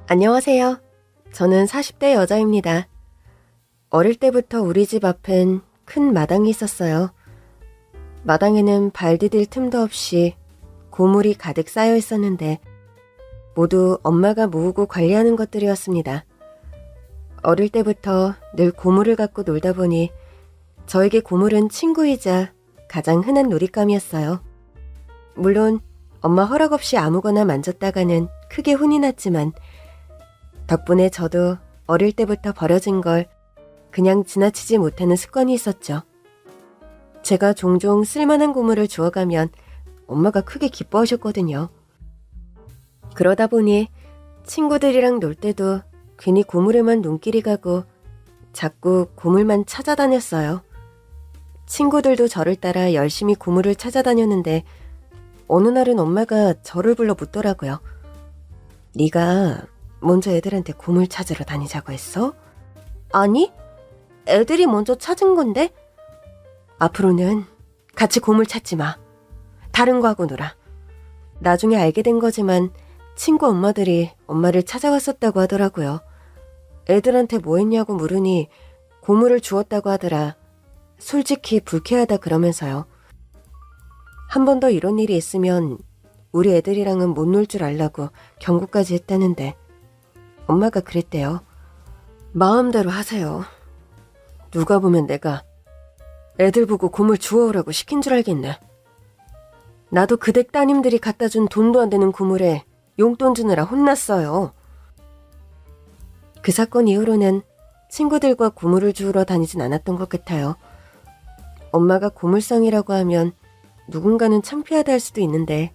안녕하세요. 저는 40대 여자입니다. 어릴 때부터 우리 집 앞엔 큰 마당이 있었어요. 마당에는 발 디딜 틈도 없이 고물이 가득 쌓여 있었는데 모두 엄마가 모으고 관리하는 것들이었습니다. 어릴 때부터 늘 고물을 갖고 놀다 보니 저에게 고물은 친구이자 가장 흔한 놀잇감이었어요. 물론 엄마 허락 없이 아무거나 만졌다가는 크게 혼이 났지만 덕분에 저도 어릴 때부터 버려진 걸 그냥 지나치지 못하는 습관이 있었죠. 제가 종종 쓸만한 고물을 주워가면 엄마가 크게 기뻐하셨거든요. 그러다 보니 친구들이랑 놀 때도 괜히 고물에만 눈길이 가고 자꾸 고물만 찾아다녔어요. 친구들도 저를 따라 열심히 고물을 찾아다녔는데 어느 날은 엄마가 저를 불러 묻더라고요. 네가 먼저 애들한테 고물 찾으러 다니자고 했어? 아니, 애들이 먼저 찾은 건데? 앞으로는 같이 고물 찾지 마. 다른 거 하고 놀아. 나중에 알게 된 거지만 친구 엄마들이 엄마를 찾아갔었다고 하더라고요. 애들한테 뭐 했냐고 물으니 고물을 주웠다고 하더라. 솔직히 불쾌하다 그러면서요. 한 번 더 이런 일이 있으면 우리 애들이랑은 못 놀 줄 알라고 경고까지 했다는데 엄마가 그랬대요. 마음대로 하세요. 누가 보면 내가 애들 보고 고물 주워오라고 시킨 줄 알겠네. 나도 그 댁 따님들이 갖다 준 돈도 안 되는 고물에 용돈 주느라 혼났어요. 그 사건 이후로는 친구들과 고물을 주우러 다니진 않았던 것 같아요. 엄마가 고물상이라고 하면 누군가는 창피하다 할 수도 있는데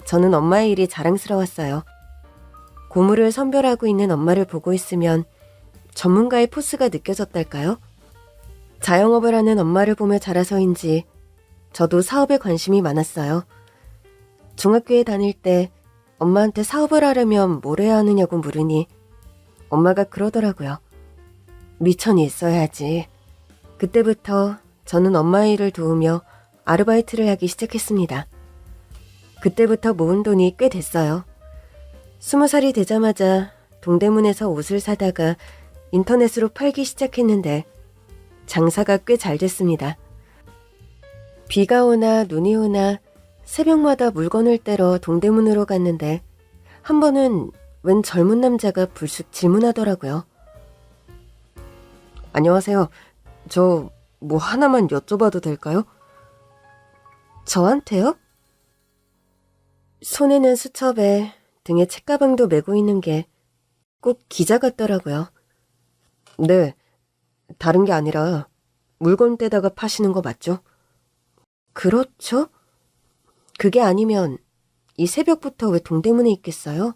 저는 엄마의 일이 자랑스러웠어요. 고물을 선별하고 있는 엄마를 보고 있으면 전문가의 포스가 느껴졌달까요? 자영업을 하는 엄마를 보며 자라서인지 저도 사업에 관심이 많았어요. 중학교에 다닐 때 엄마한테 사업을 하려면 뭘 해야 하느냐고 물으니 엄마가 그러더라고요. 미천이 있어야지. 그때부터 저는 엄마의 일을 도우며 아르바이트를 하기 시작했습니다. 그때부터 모은 돈이 꽤 됐어요. 20살이 되자마자 동대문에서 옷을 사다가 인터넷으로 팔기 시작했는데 장사가 꽤 잘 됐습니다. 비가 오나 눈이 오나 새벽마다 물건을 떼러 동대문으로 갔는데 한 번은 웬 젊은 남자가 불쑥 질문하더라고요. 안녕하세요. 저 뭐 하나만 여쭤봐도 될까요? 저한테요? 손에는 수첩에 등에 책가방도 메고 있는 게 꼭 기자 같더라고요. 네, 다른 게 아니라 물건 떼다가 파시는 거 맞죠? 그렇죠? 그게 아니면 이 새벽부터 왜 동대문에 있겠어요?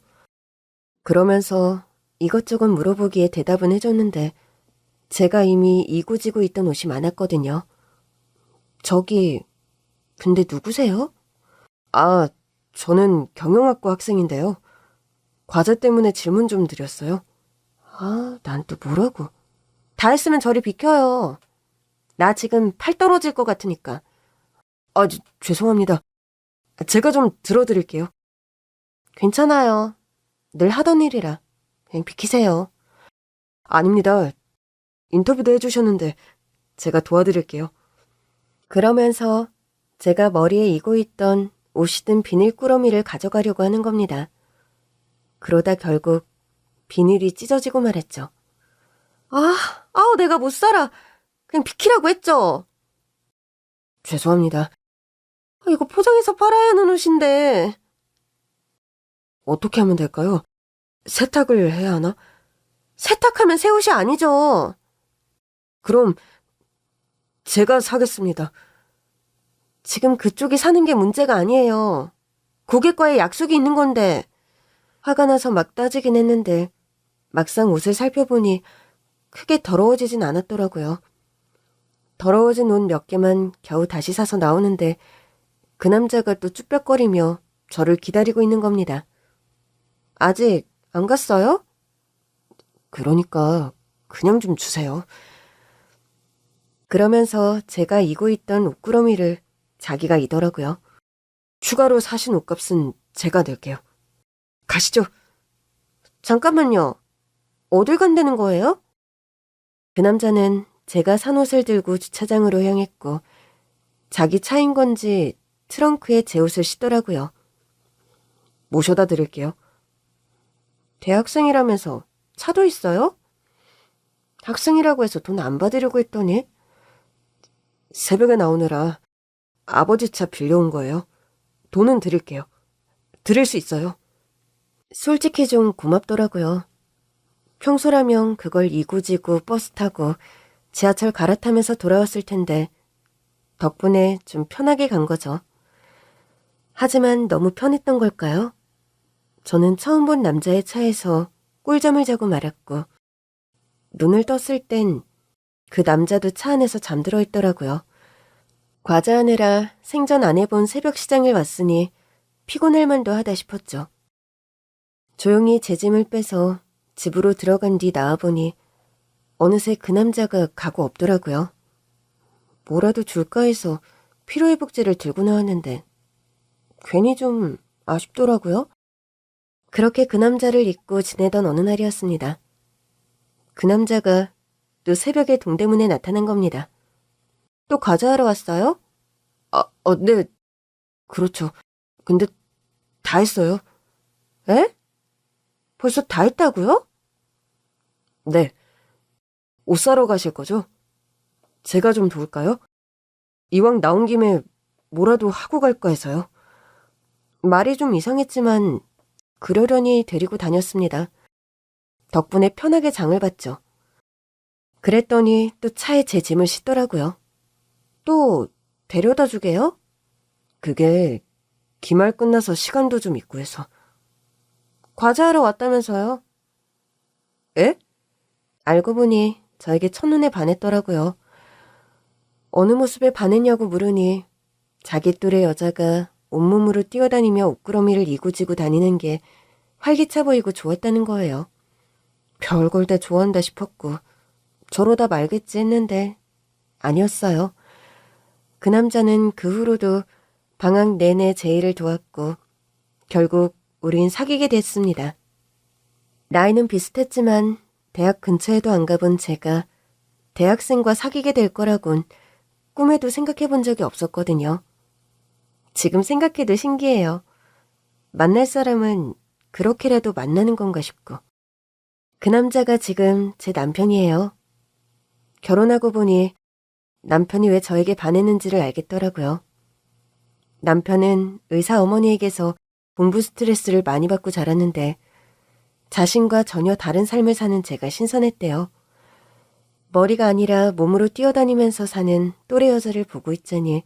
그러면서 이것저것 물어보기에 대답은 해줬는데 제가 이미 이고지고 있던 옷이 많았거든요. 저기, 근데 누구세요? 아, 저는 경영학과 학생인데요. 과제 때문에 질문 좀 드렸어요. 아, 난 또 뭐라고. 다 했으면 저리 비켜요. 나 지금 팔 떨어질 것 같으니까. 아, 죄송합니다. 제가 좀 들어드릴게요. 괜찮아요. 늘 하던 일이라. 그냥 비키세요. 아닙니다. 인터뷰도 해주셨는데 제가 도와드릴게요. 그러면서 제가 머리에 이고 있던 옷이 든 비닐 꾸러미를 가져가려고 하는 겁니다. 그러다 결국 비닐이 찢어지고 말았죠. 내가 못 살아. 그냥 비키라고 했죠. 죄송합니다. 이거 포장해서 팔아야 하는 옷인데. 어떻게 하면 될까요? 세탁을 해야 하나? 세탁하면 새 옷이 아니죠. 그럼 제가 사겠습니다. 지금 그쪽이 사는 게 문제가 아니에요. 고객과의 약속이 있는 건데. 화가 나서 막 따지긴 했는데 막상 옷을 살펴보니 크게 더러워지진 않았더라고요. 더러워진 옷 몇 개만 겨우 다시 사서 나오는데 그 남자가 또 쭈뼛거리며 저를 기다리고 있는 겁니다. 아직 안 갔어요? 그러니까 그냥 좀 주세요. 그러면서 제가 이고 있던 옷구러미를 자기가 이더라고요. 추가로 사신 옷값은 제가 낼게요. 가시죠. 잠깐만요. 어딜 간다는 거예요? 그 남자는 제가 산 옷을 들고 주차장으로 향했고 자기 차인 건지 트렁크에 제 옷을 싣더라고요. 모셔다 드릴게요. 대학생이라면서 차도 있어요? 학생이라고 해서 돈 안 받으려고 했더니 새벽에 나오느라 아버지 차 빌려온 거예요. 돈은 드릴게요. 드릴 수 있어요. 솔직히 좀 고맙더라고요. 평소라면 그걸 이구지구 버스 타고 지하철 갈아타면서 돌아왔을 텐데 덕분에 좀 편하게 간 거죠. 하지만 너무 편했던 걸까요? 저는 처음 본 남자의 차에서 꿀잠을 자고 말았고 눈을 떴을 땐 그 남자도 차 안에서 잠들어 있더라고요. 과자하느라 생전 안 해본 새벽 시장을 왔으니 피곤할 만도 하다 싶었죠. 조용히 제 짐을 빼서 집으로 들어간 뒤 나와보니 어느새 그 남자가 가고 없더라고요. 뭐라도 줄까 해서 피로회복제를 들고 나왔는데 괜히 좀 아쉽더라고요. 그렇게 그 남자를 잊고 지내던 어느 날이었습니다. 그 남자가 또 새벽에 동대문에 나타난 겁니다. 또 과자하러 왔어요? 네. 그렇죠. 근데 다 했어요. 에? 벌써 다 했다고요? 네. 옷 사러 가실 거죠? 제가 좀 도울까요? 이왕 나온 김에 뭐라도 하고 갈까 해서요. 말이 좀 이상했지만 그러려니 데리고 다녔습니다. 덕분에 편하게 장을 봤죠. 그랬더니 또 차에 제 짐을 싣더라고요. 또 데려다 주게요? 그게 기말 끝나서 시간도 좀 있고 해서. 과자하러 왔다면서요? 에? 알고 보니 저에게 첫눈에 반했더라고요. 어느 모습에 반했냐고 물으니 자기 또래 여자가 온몸으로 뛰어다니며 옷구러미를 이고지고 다니는 게 활기차 보이고 좋았다는 거예요. 별걸 다 좋아한다 싶었고 저러다 말겠지 했는데 아니었어요. 그 남자는 그 후로도 방학 내내 제 일을 도왔고 결국 우린 사귀게 됐습니다. 나이는 비슷했지만 대학 근처에도 안 가본 제가 대학생과 사귀게 될 거라곤 꿈에도 생각해 본 적이 없었거든요. 지금 생각해도 신기해요. 만날 사람은 그렇게라도 만나는 건가 싶고. 그 남자가 지금 제 남편이에요. 결혼하고 보니 남편이 왜 저에게 반했는지를 알겠더라고요. 남편은 의사 어머니에게서 공부 스트레스를 많이 받고 자랐는데 자신과 전혀 다른 삶을 사는 제가 신선했대요. 머리가 아니라 몸으로 뛰어다니면서 사는 또래 여자를 보고 있자니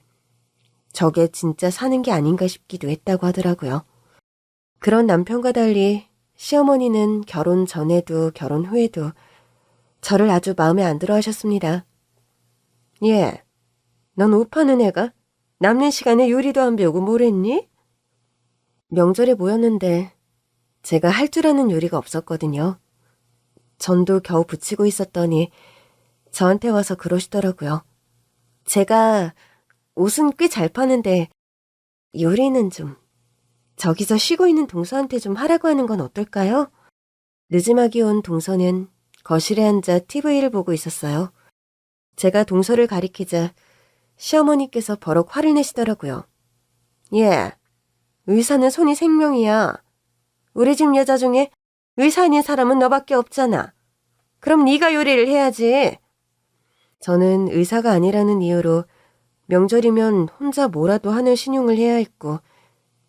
저게 진짜 사는 게 아닌가 싶기도 했다고 하더라고요. 그런 남편과 달리 시어머니는 결혼 전에도 결혼 후에도 저를 아주 마음에 안 들어 하셨습니다. 예, 넌 옷 파는 애가 남는 시간에 요리도 안 배우고 뭘 했니? 명절에 모였는데 제가 할 줄 아는 요리가 없었거든요. 전도 겨우 붙이고 있었더니 저한테 와서 그러시더라고요. 제가 옷은 꽤 잘 파는데 요리는 좀 저기서 쉬고 있는 동서한테 좀 하라고 하는 건 어떨까요? 늦음하기 온 동서는 거실에 앉아 TV를 보고 있었어요. 제가 동서를 가리키자 시어머니께서 버럭 화를 내시더라고요. 예, 의사는 손이 생명이야. 우리 집 여자 중에 의사 아닌 사람은 너밖에 없잖아. 그럼 네가 요리를 해야지. 저는 의사가 아니라는 이유로 명절이면 혼자 뭐라도 하는 신용을 해야 했고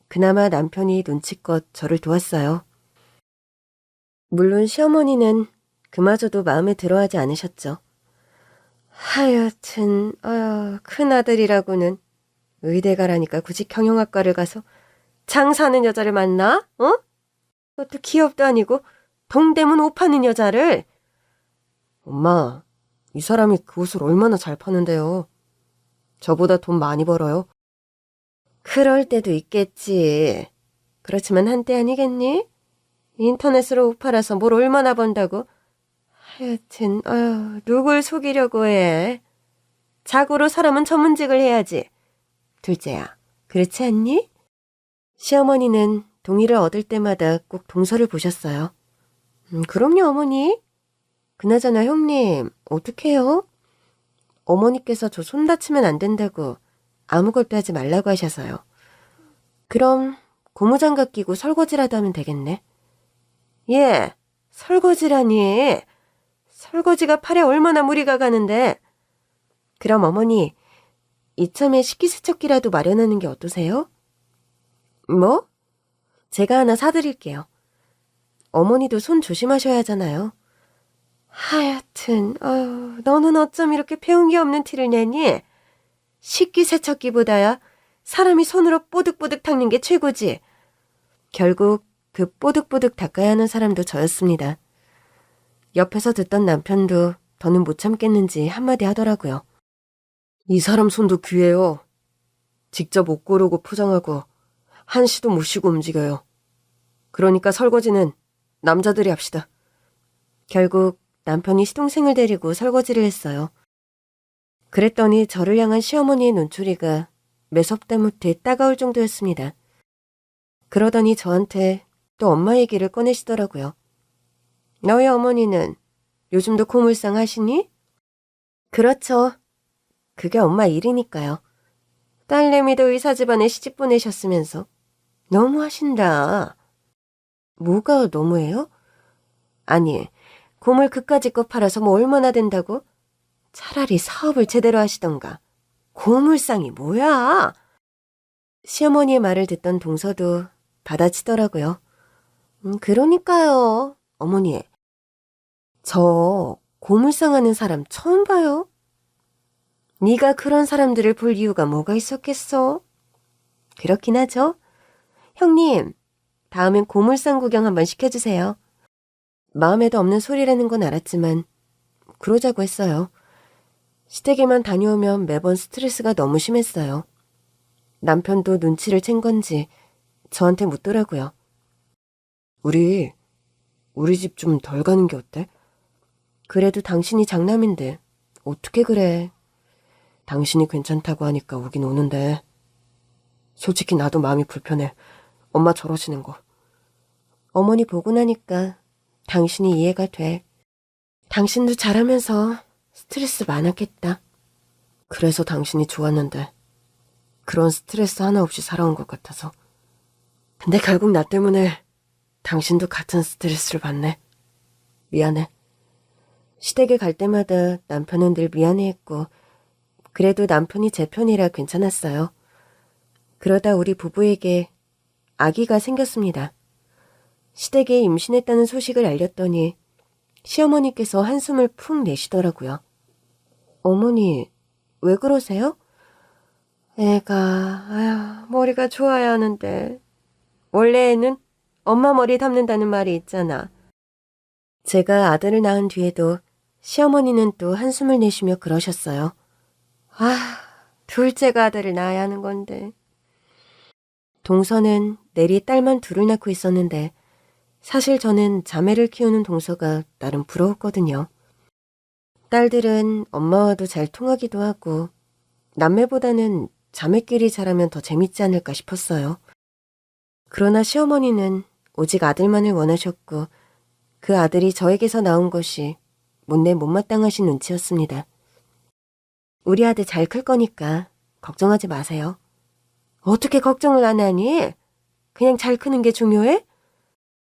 그나마 남편이 눈치껏 저를 도왔어요. 물론 시어머니는 그마저도 마음에 들어하지 않으셨죠. 하여튼 큰아들이라고는 의대 가라니까 굳이 경영학과를 가서 장사하는 여자를 만나? 어? 그것도 기업도 아니고 동대문 옷 파는 여자를. 엄마, 이 사람이 그 옷을 얼마나 잘 파는데요. 저보다 돈 많이 벌어요. 그럴 때도 있겠지. 그렇지만 한때 아니겠니? 인터넷으로 옷 팔아서 뭘 얼마나 번다고. 하여튼 누굴 속이려고 해. 자고로 사람은 전문직을 해야지. 둘째야, 그렇지 않니? 시어머니는 동의를 얻을 때마다 꼭 동서를 보셨어요. 그럼요, 어머니. 그나저나 형님, 어떡해요? 어머니께서 저 손 다치면 안 된다고 아무것도 하지 말라고 하셔서요. 그럼 고무장갑 끼고 설거지라도 하면 되겠네. 예, 설거지라니. 설거지가 팔에 얼마나 무리가 가는데. 그럼 어머니, 이참에 식기세척기라도 마련하는 게 어떠세요? 뭐? 제가 하나 사드릴게요. 어머니도 손 조심하셔야 하잖아요. 하여튼, 너는 어쩜 이렇게 배운 게 없는 티를 내니? 식기세척기보다야 사람이 손으로 뽀득뽀득 닦는 게 최고지. 결국 그 뽀득뽀득 닦아야 하는 사람도 저였습니다. 옆에서 듣던 남편도 더는 못 참겠는지 한마디 하더라고요. 이 사람 손도 귀해요. 직접 옷 고르고 포장하고 한시도 못 쉬고 움직여요. 그러니까 설거지는 남자들이 합시다. 결국 남편이 시동생을 데리고 설거지를 했어요. 그랬더니 저를 향한 시어머니의 눈초리가 매섭다 못해 따가울 정도였습니다. 그러더니 저한테 또 엄마 얘기를 꺼내시더라고요. 너희 어머니는 요즘도 고물상 하시니? 그렇죠. 그게 엄마 일이니까요. 딸내미도 의사 집안에 시집 보내셨으면서 너무 하신다. 뭐가 너무해요? 아니, 고물 그까짓 거 팔아서 뭐 얼마나 된다고? 차라리 사업을 제대로 하시던가. 고물상이 뭐야? 시어머니의 말을 듣던 동서도 받아치더라고요. 그러니까요. 어머니, 저 고물상 하는 사람 처음 봐요. 네가 그런 사람들을 볼 이유가 뭐가 있었겠어? 그렇긴 하죠. 형님, 다음엔 고물상 구경 한번 시켜주세요. 마음에도 없는 소리라는 건 알았지만 그러자고 했어요. 시댁에만 다녀오면 매번 스트레스가 너무 심했어요. 남편도 눈치를 챈 건지 저한테 묻더라고요. 우리 집 좀 덜 가는 게 어때? 그래도 당신이 장남인데 어떻게 그래? 당신이 괜찮다고 하니까 오긴 오는데 솔직히 나도 마음이 불편해. 엄마 저러시는 거. 어머니 보고 나니까 당신이 이해가 돼. 당신도 잘하면서 스트레스 많았겠다. 그래서 당신이 좋았는데 그런 스트레스 하나 없이 살아온 것 같아서. 근데 결국 나 때문에 당신도 같은 스트레스를 받네. 미안해. 시댁에 갈 때마다 남편은 늘 미안해했고 그래도 남편이 제 편이라 괜찮았어요. 그러다 우리 부부에게 아기가 생겼습니다. 시댁에 임신했다는 소식을 알렸더니 시어머니께서 한숨을 푹 내쉬더라고요. 어머니, 왜 그러세요? 애가, 머리가 좋아야 하는데. 원래 애는 엄마 머리 담는다는 말이 있잖아. 제가 아들을 낳은 뒤에도 시어머니는 또 한숨을 내쉬며 그러셨어요. 둘째가 아들을 낳아야 하는 건데. 동서는 내리 딸만 둘을 낳고 있었는데 사실 저는 자매를 키우는 동서가 나름 부러웠거든요. 딸들은 엄마와도 잘 통하기도 하고 남매보다는 자매끼리 자라면 더 재밌지 않을까 싶었어요. 그러나 시어머니는 오직 아들만을 원하셨고 그 아들이 저에게서 나온 것이 못내 못마땅하신 눈치였습니다. 우리 아들 잘 클 거니까 걱정하지 마세요. 어떻게 걱정을 안 하니? 그냥 잘 크는 게 중요해?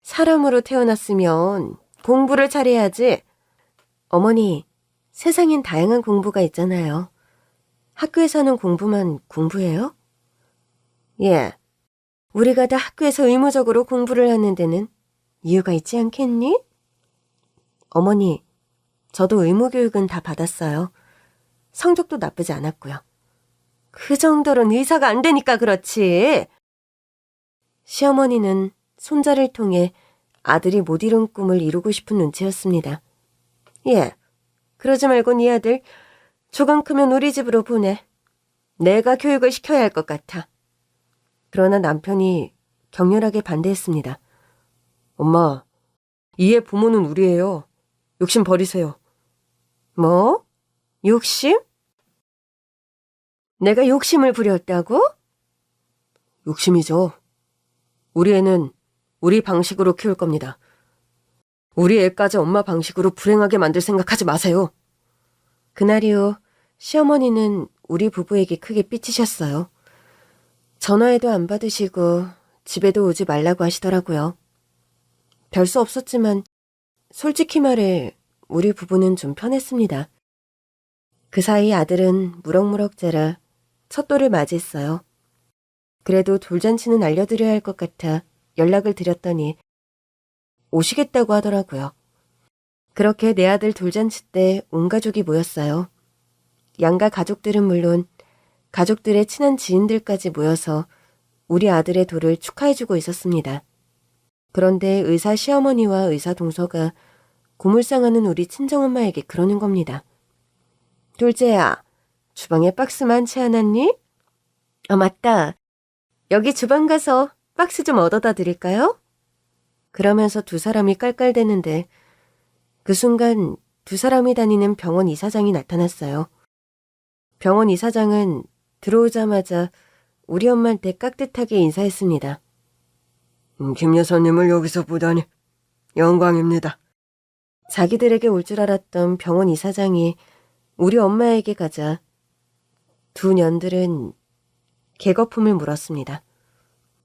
사람으로 태어났으면 공부를 잘해야지. 어머니, 세상엔 다양한 공부가 있잖아요. 학교에서는 공부만 공부해요? 예. 우리가 다 학교에서 의무적으로 공부를 하는 데는 이유가 있지 않겠니? 어머니, 저도 의무교육은 다 받았어요. 성적도 나쁘지 않았고요. 그 정도로는 의사가 안 되니까 그렇지. 시어머니는 손자를 통해 아들이 못 이룬 꿈을 이루고 싶은 눈치였습니다. 예, 그러지 말고 네 아들 조금 크면 우리 집으로 보내. 내가 교육을 시켜야 할 것 같아. 그러나 남편이 격렬하게 반대했습니다. 엄마, 이의 부모는 우리예요. 욕심 버리세요. 뭐? 욕심? 내가 욕심을 부렸다고? 욕심이죠. 우리 애는 우리 방식으로 키울 겁니다. 우리 애까지 엄마 방식으로 불행하게 만들 생각하지 마세요. 그날 이후 시어머니는 우리 부부에게 크게 삐치셨어요. 전화에도 안 받으시고 집에도 오지 말라고 하시더라고요. 별 수 없었지만 솔직히 말해 우리 부부는 좀 편했습니다. 그 사이 아들은 무럭무럭 자라 첫돌을 맞이했어요. 그래도 돌잔치는 알려드려야 할 것 같아 연락을 드렸더니 오시겠다고 하더라고요. 그렇게 내 아들 돌잔치 때 온 가족이 모였어요. 양가 가족들은 물론 가족들의 친한 지인들까지 모여서 우리 아들의 돌을 축하해주고 있었습니다. 그런데 의사 시어머니와 의사 동서가 고물상하는 우리 친정엄마에게 그러는 겁니다. 둘째야, 주방에 박스 많지 않았니? 아, 맞다. 여기 주방 가서 박스 좀 얻어다 드릴까요? 그러면서 두 사람이 깔깔대는데 그 순간 두 사람이 다니는 병원 이사장이 나타났어요. 병원 이사장은 들어오자마자 우리 엄마한테 깍듯하게 인사했습니다. 김 여사님을 여기서 보다니 영광입니다. 자기들에게 올 줄 알았던 병원 이사장이 우리 엄마에게 가자 두 년들은 개거품을 물었습니다.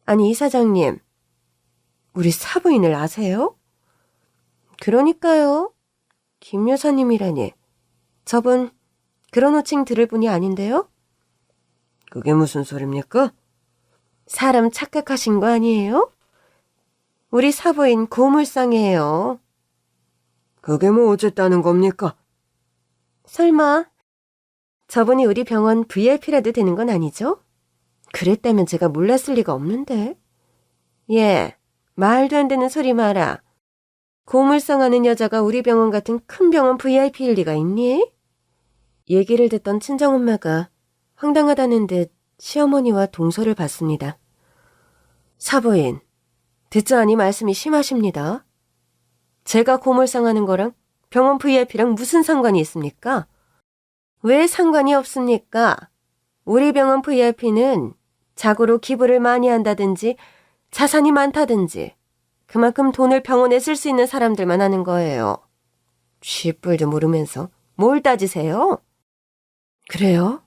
아니 이사장님, 우리 사부인을 아세요? 그러니까요. 김 여사님이라니. 저분 그런 호칭 들을 분이 아닌데요? 그게 무슨 소립니까? 사람 착각하신 거 아니에요? 우리 사부인 고물상이에요. 그게 뭐 어쨌다는 겁니까? 설마 저분이 우리 병원 VIP라도 되는 건 아니죠? 그랬다면 제가 몰랐을 리가 없는데. 예, 말도 안 되는 소리 마라. 고물상하는 여자가 우리 병원 같은 큰 병원 VIP일 리가 있니? 얘기를 듣던 친정엄마가 황당하다는 듯 시어머니와 동서를 봤습니다. 사부인, 듣자하니 말씀이 심하십니다. 제가 고물상하는 거랑 병원 VIP랑 무슨 상관이 있습니까? 왜 상관이 없습니까? 우리 병원 VIP는 자고로 기부를 많이 한다든지 자산이 많다든지 그만큼 돈을 병원에 쓸 수 있는 사람들만 하는 거예요. 쥐뿔도 모르면서 뭘 따지세요? 그래요?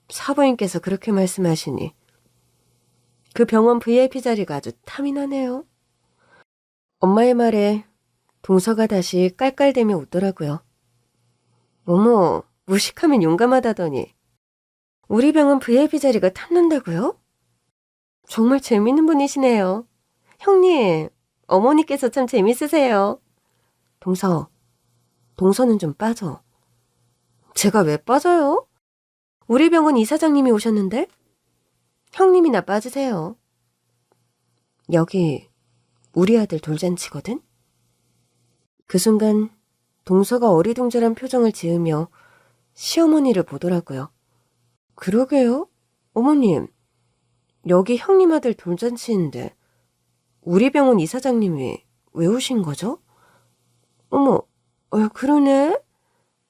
사부인께서 그렇게 말씀하시니 그 병원 VIP 자리가 아주 탐이 나네요. 엄마의 말에 동서가 다시 깔깔대며 웃더라고요. 어머, 무식하면 용감하다더니 우리 병원 VIP 자리가 탐난다고요? 정말 재밌는 분이시네요. 형님, 어머니께서 참 재밌으세요. 동서는 좀 빠져. 제가 왜 빠져요? 우리 병원 이사장님이 오셨는데? 형님이나 빠지세요. 여기 우리 아들 돌잔치거든? 그 순간 동서가 어리둥절한 표정을 지으며 시어머니를 보더라고요. 그러게요? 어머님, 여기 형님 아들 돌잔치인데 우리 병원 이사장님이 왜 오신 거죠? 어머, 그러네?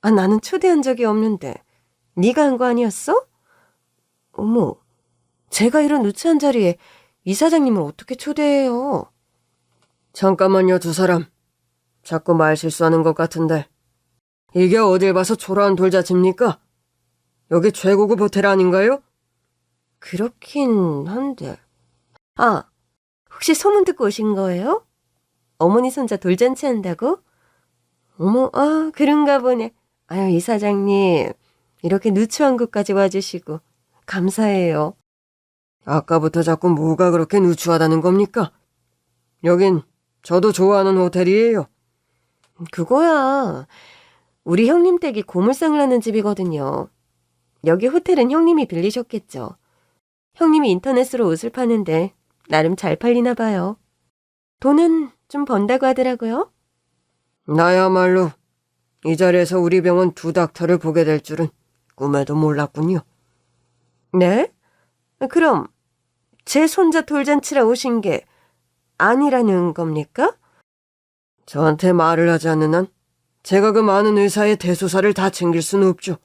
아, 나는 초대한 적이 없는데 네가 한 거 아니었어? 어머, 제가 이런 누추한 자리에 이사장님을 어떻게 초대해요? 잠깐만요, 두 사람. 자꾸 말 실수하는 것 같은데 이게 어딜 봐서 초라한 돌잔치입니까? 여기 최고급 호텔 아닌가요? 그렇긴 한데. 아, 혹시 소문 듣고 오신 거예요? 어머니 손자 돌잔치 한다고? 어머, 그런가 보네. 아유, 이사장님, 이렇게 누추한 곳까지 와주시고 감사해요. 아까부터 자꾸 뭐가 그렇게 누추하다는 겁니까? 여긴 저도 좋아하는 호텔이에요. 그거야. 우리 형님 댁이 고물상을 하는 집이거든요. 여기 호텔은 형님이 빌리셨겠죠. 형님이 인터넷으로 옷을 파는데 나름 잘 팔리나 봐요. 돈은 좀 번다고 하더라고요. 나야말로 이 자리에서 우리 병원 두 닥터를 보게 될 줄은 꿈에도 몰랐군요. 네? 그럼 제 손자 돌잔치라 오신 게 아니라는 겁니까? 저한테 말을 하지 않는 한 제가 그 많은 의사의 대소사를 다 챙길 수는 없죠.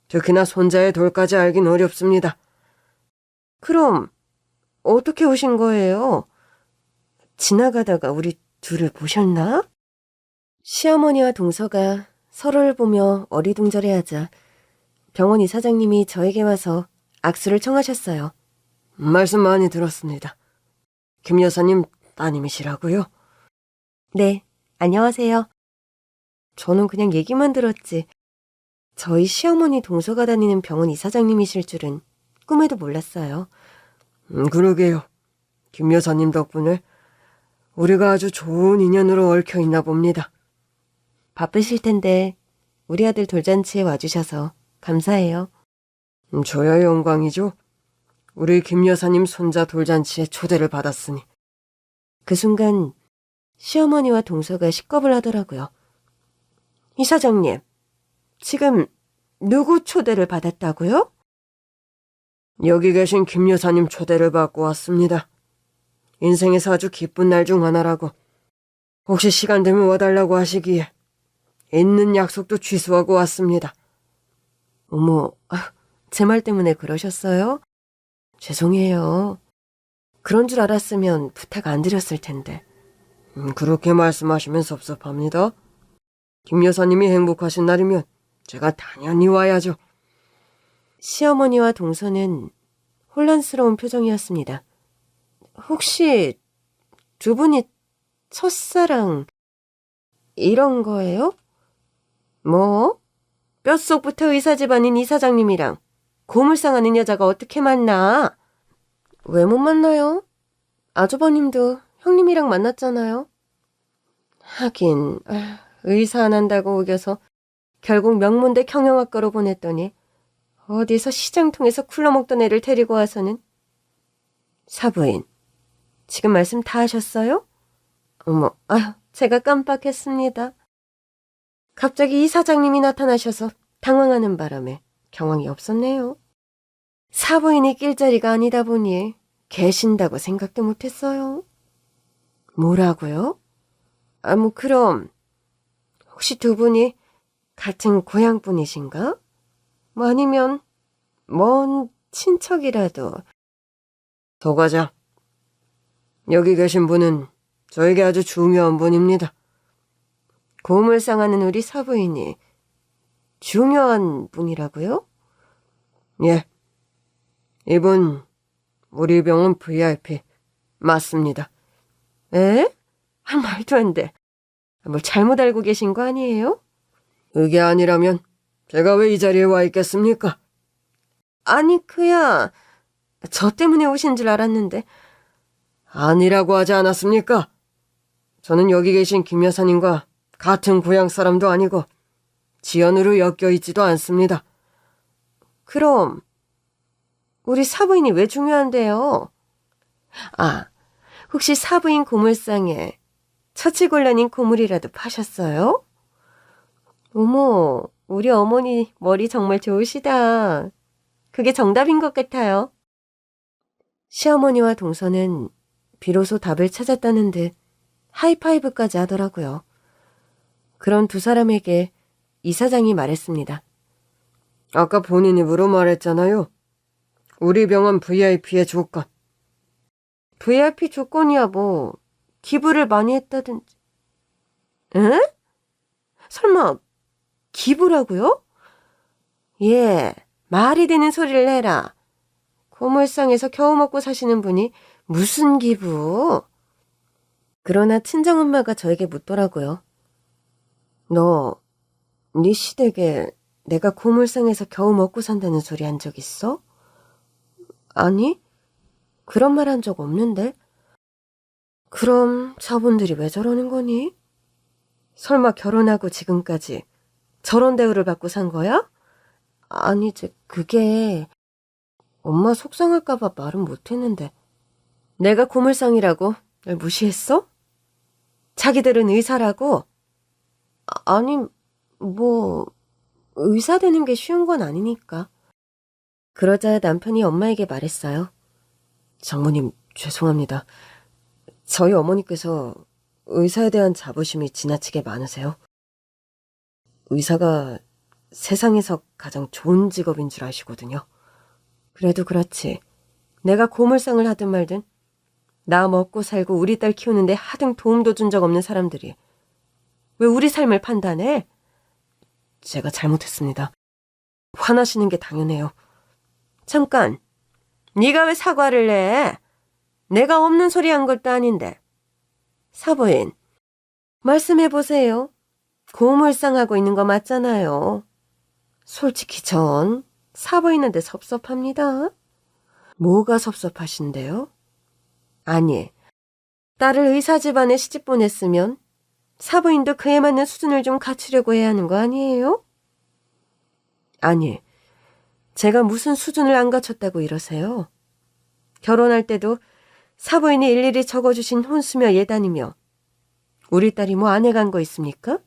특히나 손자의 돌까지 알긴 어렵습니다. 그럼 어떻게 오신 거예요? 지나가다가 우리 둘을 보셨나? 시어머니와 동서가 서로를 보며 어리둥절해하자 병원 이사장님이 저에게 와서 악수를 청하셨어요. 말씀 많이 들었습니다. 김 여사님 따님이시라고요? 네, 안녕하세요. 저는 그냥 얘기만 들었지. 저희 시어머니 동서가 다니는 병원 이사장님이실 줄은 꿈에도 몰랐어요. 그러게요. 김 여사님 덕분에 우리가 아주 좋은 인연으로 얽혀 있나 봅니다. 바쁘실 텐데 우리 아들 돌잔치에 와주셔서 감사해요. 저야 영광이죠. 우리 김 여사님 손자 돌잔치에 초대를 받았으니. 그 순간 시어머니와 동서가 식겁을 하더라고요. 이사장님, 지금 누구 초대를 받았다고요? 여기 계신 김 여사님 초대를 받고 왔습니다. 인생에서 아주 기쁜 날 중 하나라고. 혹시 시간 되면 와달라고 하시기에 있는 약속도 취소하고 왔습니다. 어머, 제 말 때문에 그러셨어요? 죄송해요. 그런 줄 알았으면 부탁 안 드렸을 텐데. 그렇게 말씀하시면 섭섭합니다. 김 여사님이 행복하신 날이면 제가 당연히 와야죠. 시어머니와 동서는 혼란스러운 표정이었습니다. 혹시 두 분이 첫사랑 이런 거예요? 뭐? 뼛속부터 의사 집안인 이사장님이랑 고물상하는 여자가 어떻게 만나? 왜 못 만나요? 아주버님도 형님이랑 만났잖아요. 하긴 의사 안 한다고 우겨서 결국 명문대 경영학과로 보냈더니 어디서 시장통에서 쿨러먹던 애를 데리고 와서는. 사부인, 지금 말씀 다 하셨어요? 어머, 제가 깜빡했습니다. 갑자기 이사장님이 나타나셔서 당황하는 바람에 경황이 없었네요. 사부인이 낄 자리가 아니다 보니 계신다고 생각도 못했어요. 뭐라고요? 그럼 혹시 두 분이 같은 고향 분이신가? 아니면 먼 친척이라도. 도 과장, 여기 계신 분은 저에게 아주 중요한 분입니다. 고물상하는 우리 사부인이 중요한 분이라고요? 예, 이분 우리 병원 VIP 맞습니다. 에? 말도 안 돼. 뭘 잘못 알고 계신 거 아니에요? 그게 아니라면 제가 왜 이 자리에 와 있겠습니까? 아니, 그야 저 때문에 오신 줄 알았는데. 아니라고 하지 않았습니까? 저는 여기 계신 김 여사님과 같은 고향 사람도 아니고 지연으로 엮여 있지도 않습니다. 그럼 우리 사부인이 왜 중요한데요? 혹시 사부인 고물상에 처치곤란인 고물이라도 파셨어요? 어머, 우리 어머니 머리 정말 좋으시다. 그게 정답인 것 같아요. 시어머니와 동서는 비로소 답을 찾았다는 듯 하이파이브까지 하더라고요. 그런 두 사람에게 이사장이 말했습니다. 아까 본인 입으로 말했잖아요. 우리 병원 VIP의 조건. VIP 조건이야 뭐 기부를 많이 했다든지. 응? 설마 기부라고요? 예, 말이 되는 소리를 해라. 고물상에서 겨우 먹고 사시는 분이 무슨 기부? 그러나 친정엄마가 저에게 묻더라고요. 너, 네 시댁에 내가 고물상에서 겨우 먹고 산다는 소리 한 적 있어? 아니, 그런 말 한 적 없는데? 그럼 저분들이 왜 저러는 거니? 설마 결혼하고 지금까지 저런 대우를 받고 산 거야? 아니, 그게 엄마 속상할까봐 말은 못했는데. 내가 고물상이라고 날 무시했어? 자기들은 의사라고? 아니, 뭐 의사 되는 게 쉬운 건 아니니까. 그러자 남편이 엄마에게 말했어요. 장모님, 죄송합니다. 저희 어머니께서 의사에 대한 자부심이 지나치게 많으세요. 의사가 세상에서 가장 좋은 직업인 줄 아시거든요. 그래도 그렇지. 내가 고물상을 하든 말든 나 먹고 살고 우리 딸 키우는데 하등 도움도 준 적 없는 사람들이 왜 우리 삶을 판단해? 제가 잘못했습니다. 화나시는 게 당연해요. 잠깐, 네가 왜 사과를 해? 내가 없는 소리 한 것도 아닌데. 사부인, 말씀해보세요. 고물상하고 있는 거 맞잖아요. 솔직히 전 사부인한테 섭섭합니다. 뭐가 섭섭하신데요? 아니, 딸을 의사 집안에 시집 보냈으면 사부인도 그에 맞는 수준을 좀 갖추려고 해야 하는 거 아니에요? 아니, 제가 무슨 수준을 안 갖췄다고 이러세요? 결혼할 때도 사부인이 일일이 적어주신 혼수며 예단이며 우리 딸이 뭐 안 해간 거 있습니까?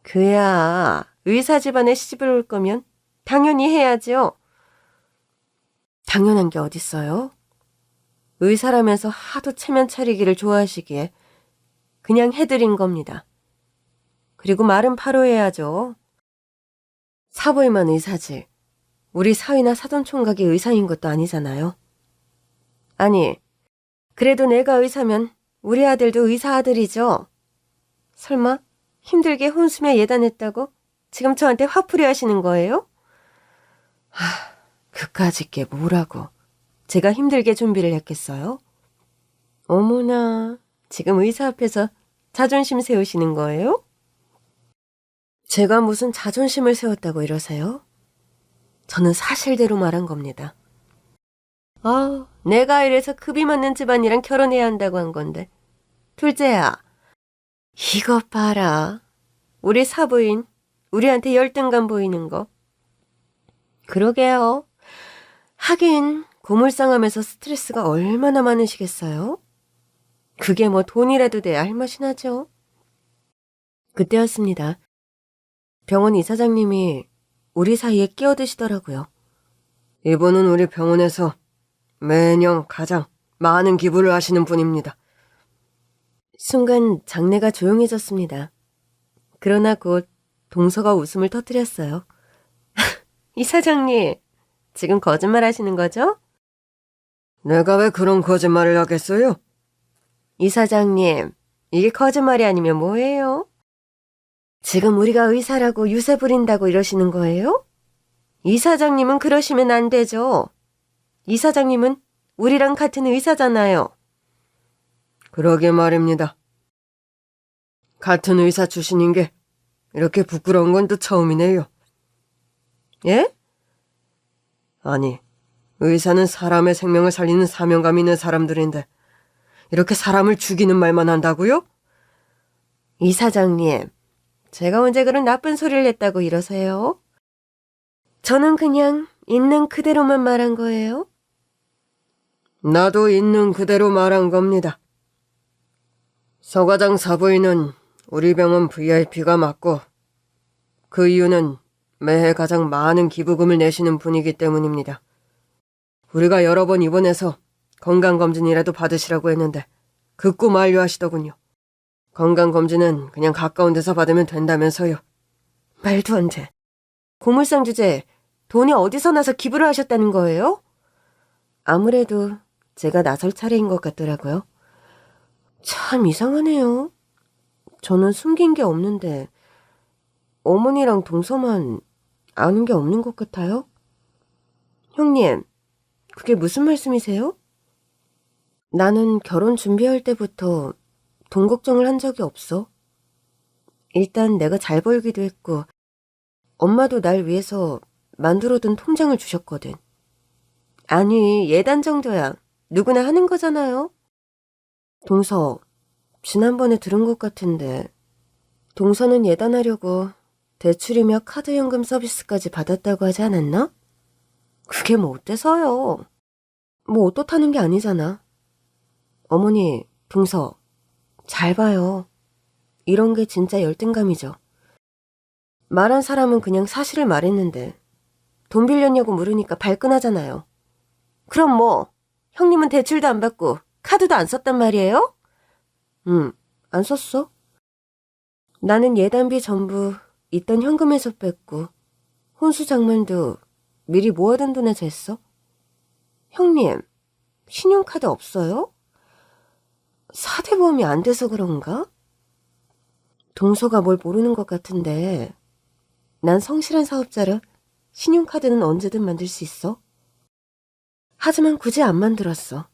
그야 의사 집안에 시집을 올 거면 당연히 해야죠. 당연한 게 어딨어요? 의사라면서 하도 체면 차리기를 좋아하시기에 그냥 해드린 겁니다. 그리고 말은 바로 해야죠. 사부인만 의사지 우리 사위나 사돈총각이 의사인 것도 아니잖아요. 아니, 그래도 내가 의사면 우리 아들도 의사 아들이죠. 설마 힘들게 혼수며 예단했다고 지금 저한테 화풀이 하시는 거예요? 그까짓 게 뭐라고. 제가 힘들게 준비를 했겠어요? 어머나, 지금 의사 앞에서 자존심 세우시는 거예요? 제가 무슨 자존심을 세웠다고 이러세요? 저는 사실대로 말한 겁니다. 내가 이래서 급이 맞는 집안이랑 결혼해야 한다고 한 건데. 둘째야, 이것 봐라. 우리 사부인, 우리한테 열등감 보이는 거. 그러게요. 하긴 고물상하면서 스트레스가 얼마나 많으시겠어요? 그게 뭐 돈이라도 돼야 할 맛이 나죠. 그때였습니다. 병원 이사장님이 우리 사이에 끼어드시더라고요. 이분은 우리 병원에서 매년 가장 많은 기부를 하시는 분입니다. 순간 장내가 조용해졌습니다. 그러나 곧 동서가 웃음을 터뜨렸어요. 이사장님, 지금 거짓말 하시는 거죠? 내가 왜 그런 거짓말을 하겠어요? 이사장님, 이게 거짓말이 아니면 뭐예요? 지금 우리가 의사라고 유세 부린다고 이러시는 거예요? 이사장님은 그러시면 안 되죠. 이사장님은 우리랑 같은 의사잖아요. 그러게 말입니다. 같은 의사 출신인 게 이렇게 부끄러운 건 또 처음이네요. 예? 아니, 의사는 사람의 생명을 살리는 사명감 있는 사람들인데 이렇게 사람을 죽이는 말만 한다고요? 이사장님, 제가 언제 그런 나쁜 소리를 했다고 이러세요? 저는 그냥 있는 그대로만 말한 거예요. 나도 있는 그대로 말한 겁니다. 서 과장 사부인은 우리 병원 VIP가 맞고 그 이유는 매해 가장 많은 기부금을 내시는 분이기 때문입니다. 우리가 여러 번 입원해서 건강검진이라도 받으시라고 했는데 극구 만류하시더군요. 건강검진은 그냥 가까운 데서 받으면 된다면서요. 말도 안 돼. 고물상 주제에 돈이 어디서 나서 기부를 하셨다는 거예요? 아무래도 제가 나설 차례인 것 같더라고요. 참 이상하네요. 저는 숨긴 게 없는데 어머니랑 동서만 아는 게 없는 것 같아요? 형님, 그게 무슨 말씀이세요? 나는 결혼 준비할 때부터 돈 걱정을 한 적이 없어. 일단 내가 잘 벌기도 했고 엄마도 날 위해서 만들어둔 통장을 주셨거든. 아니, 예단 정도야 누구나 하는 거잖아요. 동서, 지난번에 들은 것 같은데 동서는 예단하려고 대출이며 카드 연금 서비스까지 받았다고 하지 않았나? 그게 뭐 어때서요? 뭐 어떻다는 게 아니잖아. 어머니, 동서, 잘 봐요. 이런 게 진짜 열등감이죠. 말한 사람은 그냥 사실을 말했는데 돈 빌렸냐고 물으니까 발끈하잖아요. 그럼 뭐 형님은 대출도 안 받고 카드도 안 썼단 말이에요? 안 썼어. 나는 예단비 전부 있던 현금에서 뺐고 혼수 장만도 미리 모아둔 돈에서 했어. 형님, 신용카드 없어요? 4대 보험이 안 돼서 그런가? 동서가 뭘 모르는 것 같은데 난 성실한 사업자라 신용카드는 언제든 만들 수 있어. 하지만 굳이 안 만들었어.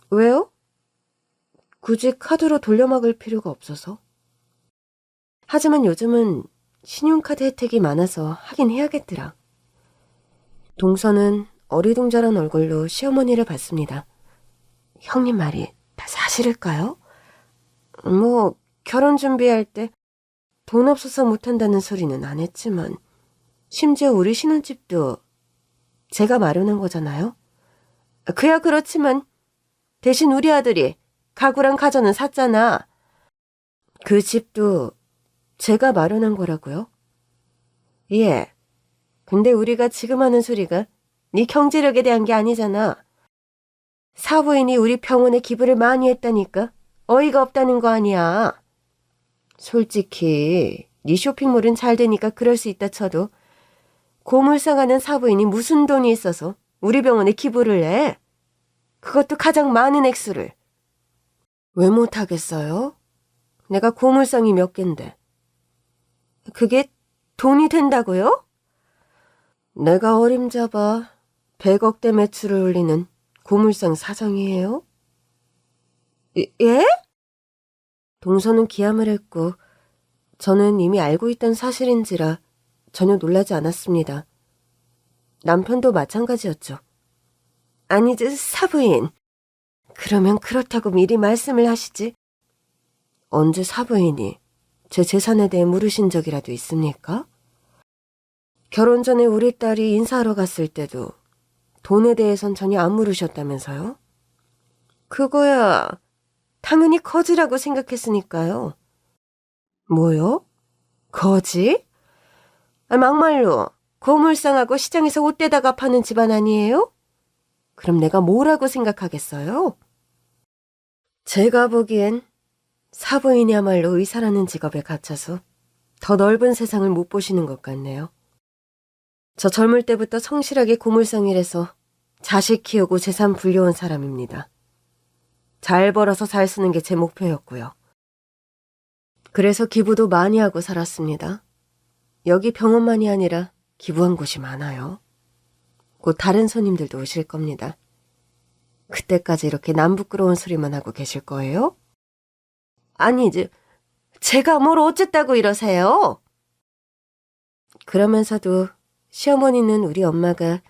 왜요? 굳이 카드로 돌려막을 필요가 없어서. 하지만 요즘은 신용카드 혜택이 많아서 하긴 해야겠더라. 동서는 어리둥절한 얼굴로 시어머니를 봤습니다. 형님 말이 다 사실일까요? 뭐 결혼 준비할 때 돈 없어서 못한다는 소리는 안 했지만 심지어 우리 신혼집도 제가 마련한 거잖아요. 그야 그렇지만 대신 우리 아들이 가구랑 가전은 샀잖아. 그 집도 제가 마련한 거라고요? 예. 근데 우리가 지금 하는 소리가 네 경제력에 대한 게 아니잖아. 사부인이 우리 병원에 기부를 많이 했다니까 어이가 없다는 거 아니야. 솔직히 네 쇼핑몰은 잘 되니까 그럴 수 있다 쳐도 고물상하는 사부인이 무슨 돈이 있어서 우리 병원에 기부를 해? 그것도 가장 많은 액수를. 왜 못하겠어요? 내가 고물상이 몇 갠데. 그게 돈이 된다고요? 내가 어림잡아 100억대 매출을 올리는 고물상 사장이에요? 예? 동서는 기함을 했고 저는 이미 알고 있던 사실인지라 전혀 놀라지 않았습니다. 남편도 마찬가지였죠. 아니, 사부인. 그러면 그렇다고 미리 말씀을 하시지. 언제 사부인이 제 재산에 대해 물으신 적이라도 있습니까? 결혼 전에 우리 딸이 인사하러 갔을 때도 돈에 대해선 전혀 안 물으셨다면서요? 그거야 당연히 거지라고 생각했으니까요. 뭐요? 거지? 막말로 고물상하고 시장에서 옷대다가 파는 집안 아니에요? 그럼 내가 뭐라고 생각하겠어요? 제가 보기엔 사부인이야말로 의사라는 직업에 갇혀서 더 넓은 세상을 못 보시는 것 같네요. 저 젊을 때부터 성실하게 고물상일해서 자식 키우고 재산 불려온 사람입니다. 잘 벌어서 잘 쓰는 게 제 목표였고요. 그래서 기부도 많이 하고 살았습니다. 여기 병원만이 아니라 기부한 곳이 많아요. 곧 다른 손님들도 오실 겁니다. 그때까지 이렇게 남 부끄러운 소리만 하고 계실 거예요? 아니, 제가 뭘 어쨌다고 이러세요? 그러면서도 시어머니는 우리 엄마가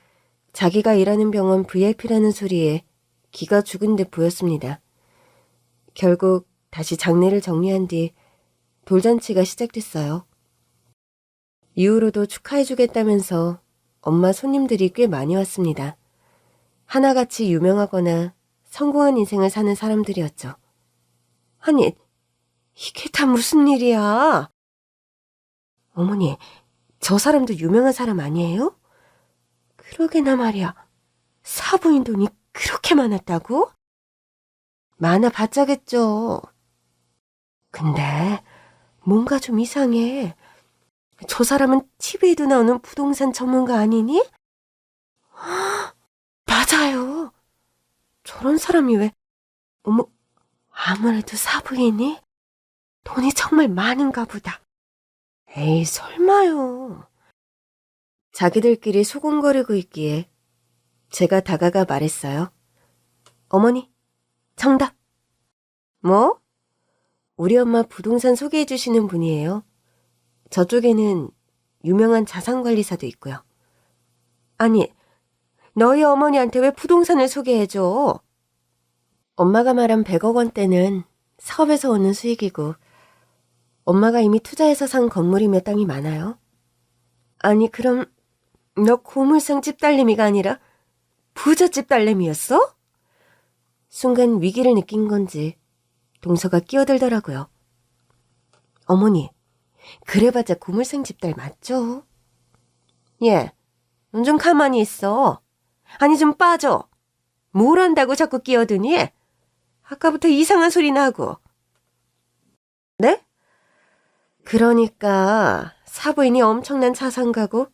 자기가 일하는 병원 VIP라는 소리에 기가 죽은 듯 보였습니다. 결국 다시 장례를 정리한 뒤 돌잔치가 시작됐어요. 이후로도 축하해주겠다면서 엄마 손님들이 꽤 많이 왔습니다. 하나같이 유명하거나 성공한 인생을 사는 사람들이었죠. 아니, 이게 다 무슨 일이야? 어머니, 저 사람도 유명한 사람 아니에요? 그러게나 말이야. 사부인 돈이 그렇게 많았다고? 많아봤자겠죠. 근데 뭔가 좀 이상해. 저 사람은 TV에도 나오는 부동산 전문가 아니니? 맞아요. 저런 사람이 왜... 어머, 아무래도 사부인이? 돈이 정말 많은가 보다. 에이, 설마요. 자기들끼리 소곤거리고 있기에 제가 다가가 말했어요. 어머니, 정답. 뭐? 우리 엄마 부동산 소개해 주시는 분이에요. 저쪽에는 유명한 자산관리사도 있고요. 아니, 너희 어머니한테 왜 부동산을 소개해줘? 엄마가 말한 100억 원대는 사업에서 오는 수익이고 엄마가 이미 투자해서 산 건물이며 땅이 많아요. 아니, 그럼 너 고물상 집딸내미가 아니라 부잣집 딸내미였어? 순간 위기를 느낀 건지 동서가 끼어들더라고요. 어머니, 그래봤자 고물상 집딸 맞죠? 예, 넌 좀 가만히 있어. 아니, 좀 빠져. 뭘 한다고 자꾸 끼어드니? 아까부터 이상한 소리 나고. 네? 그러니까 사부인이 엄청난 자산가고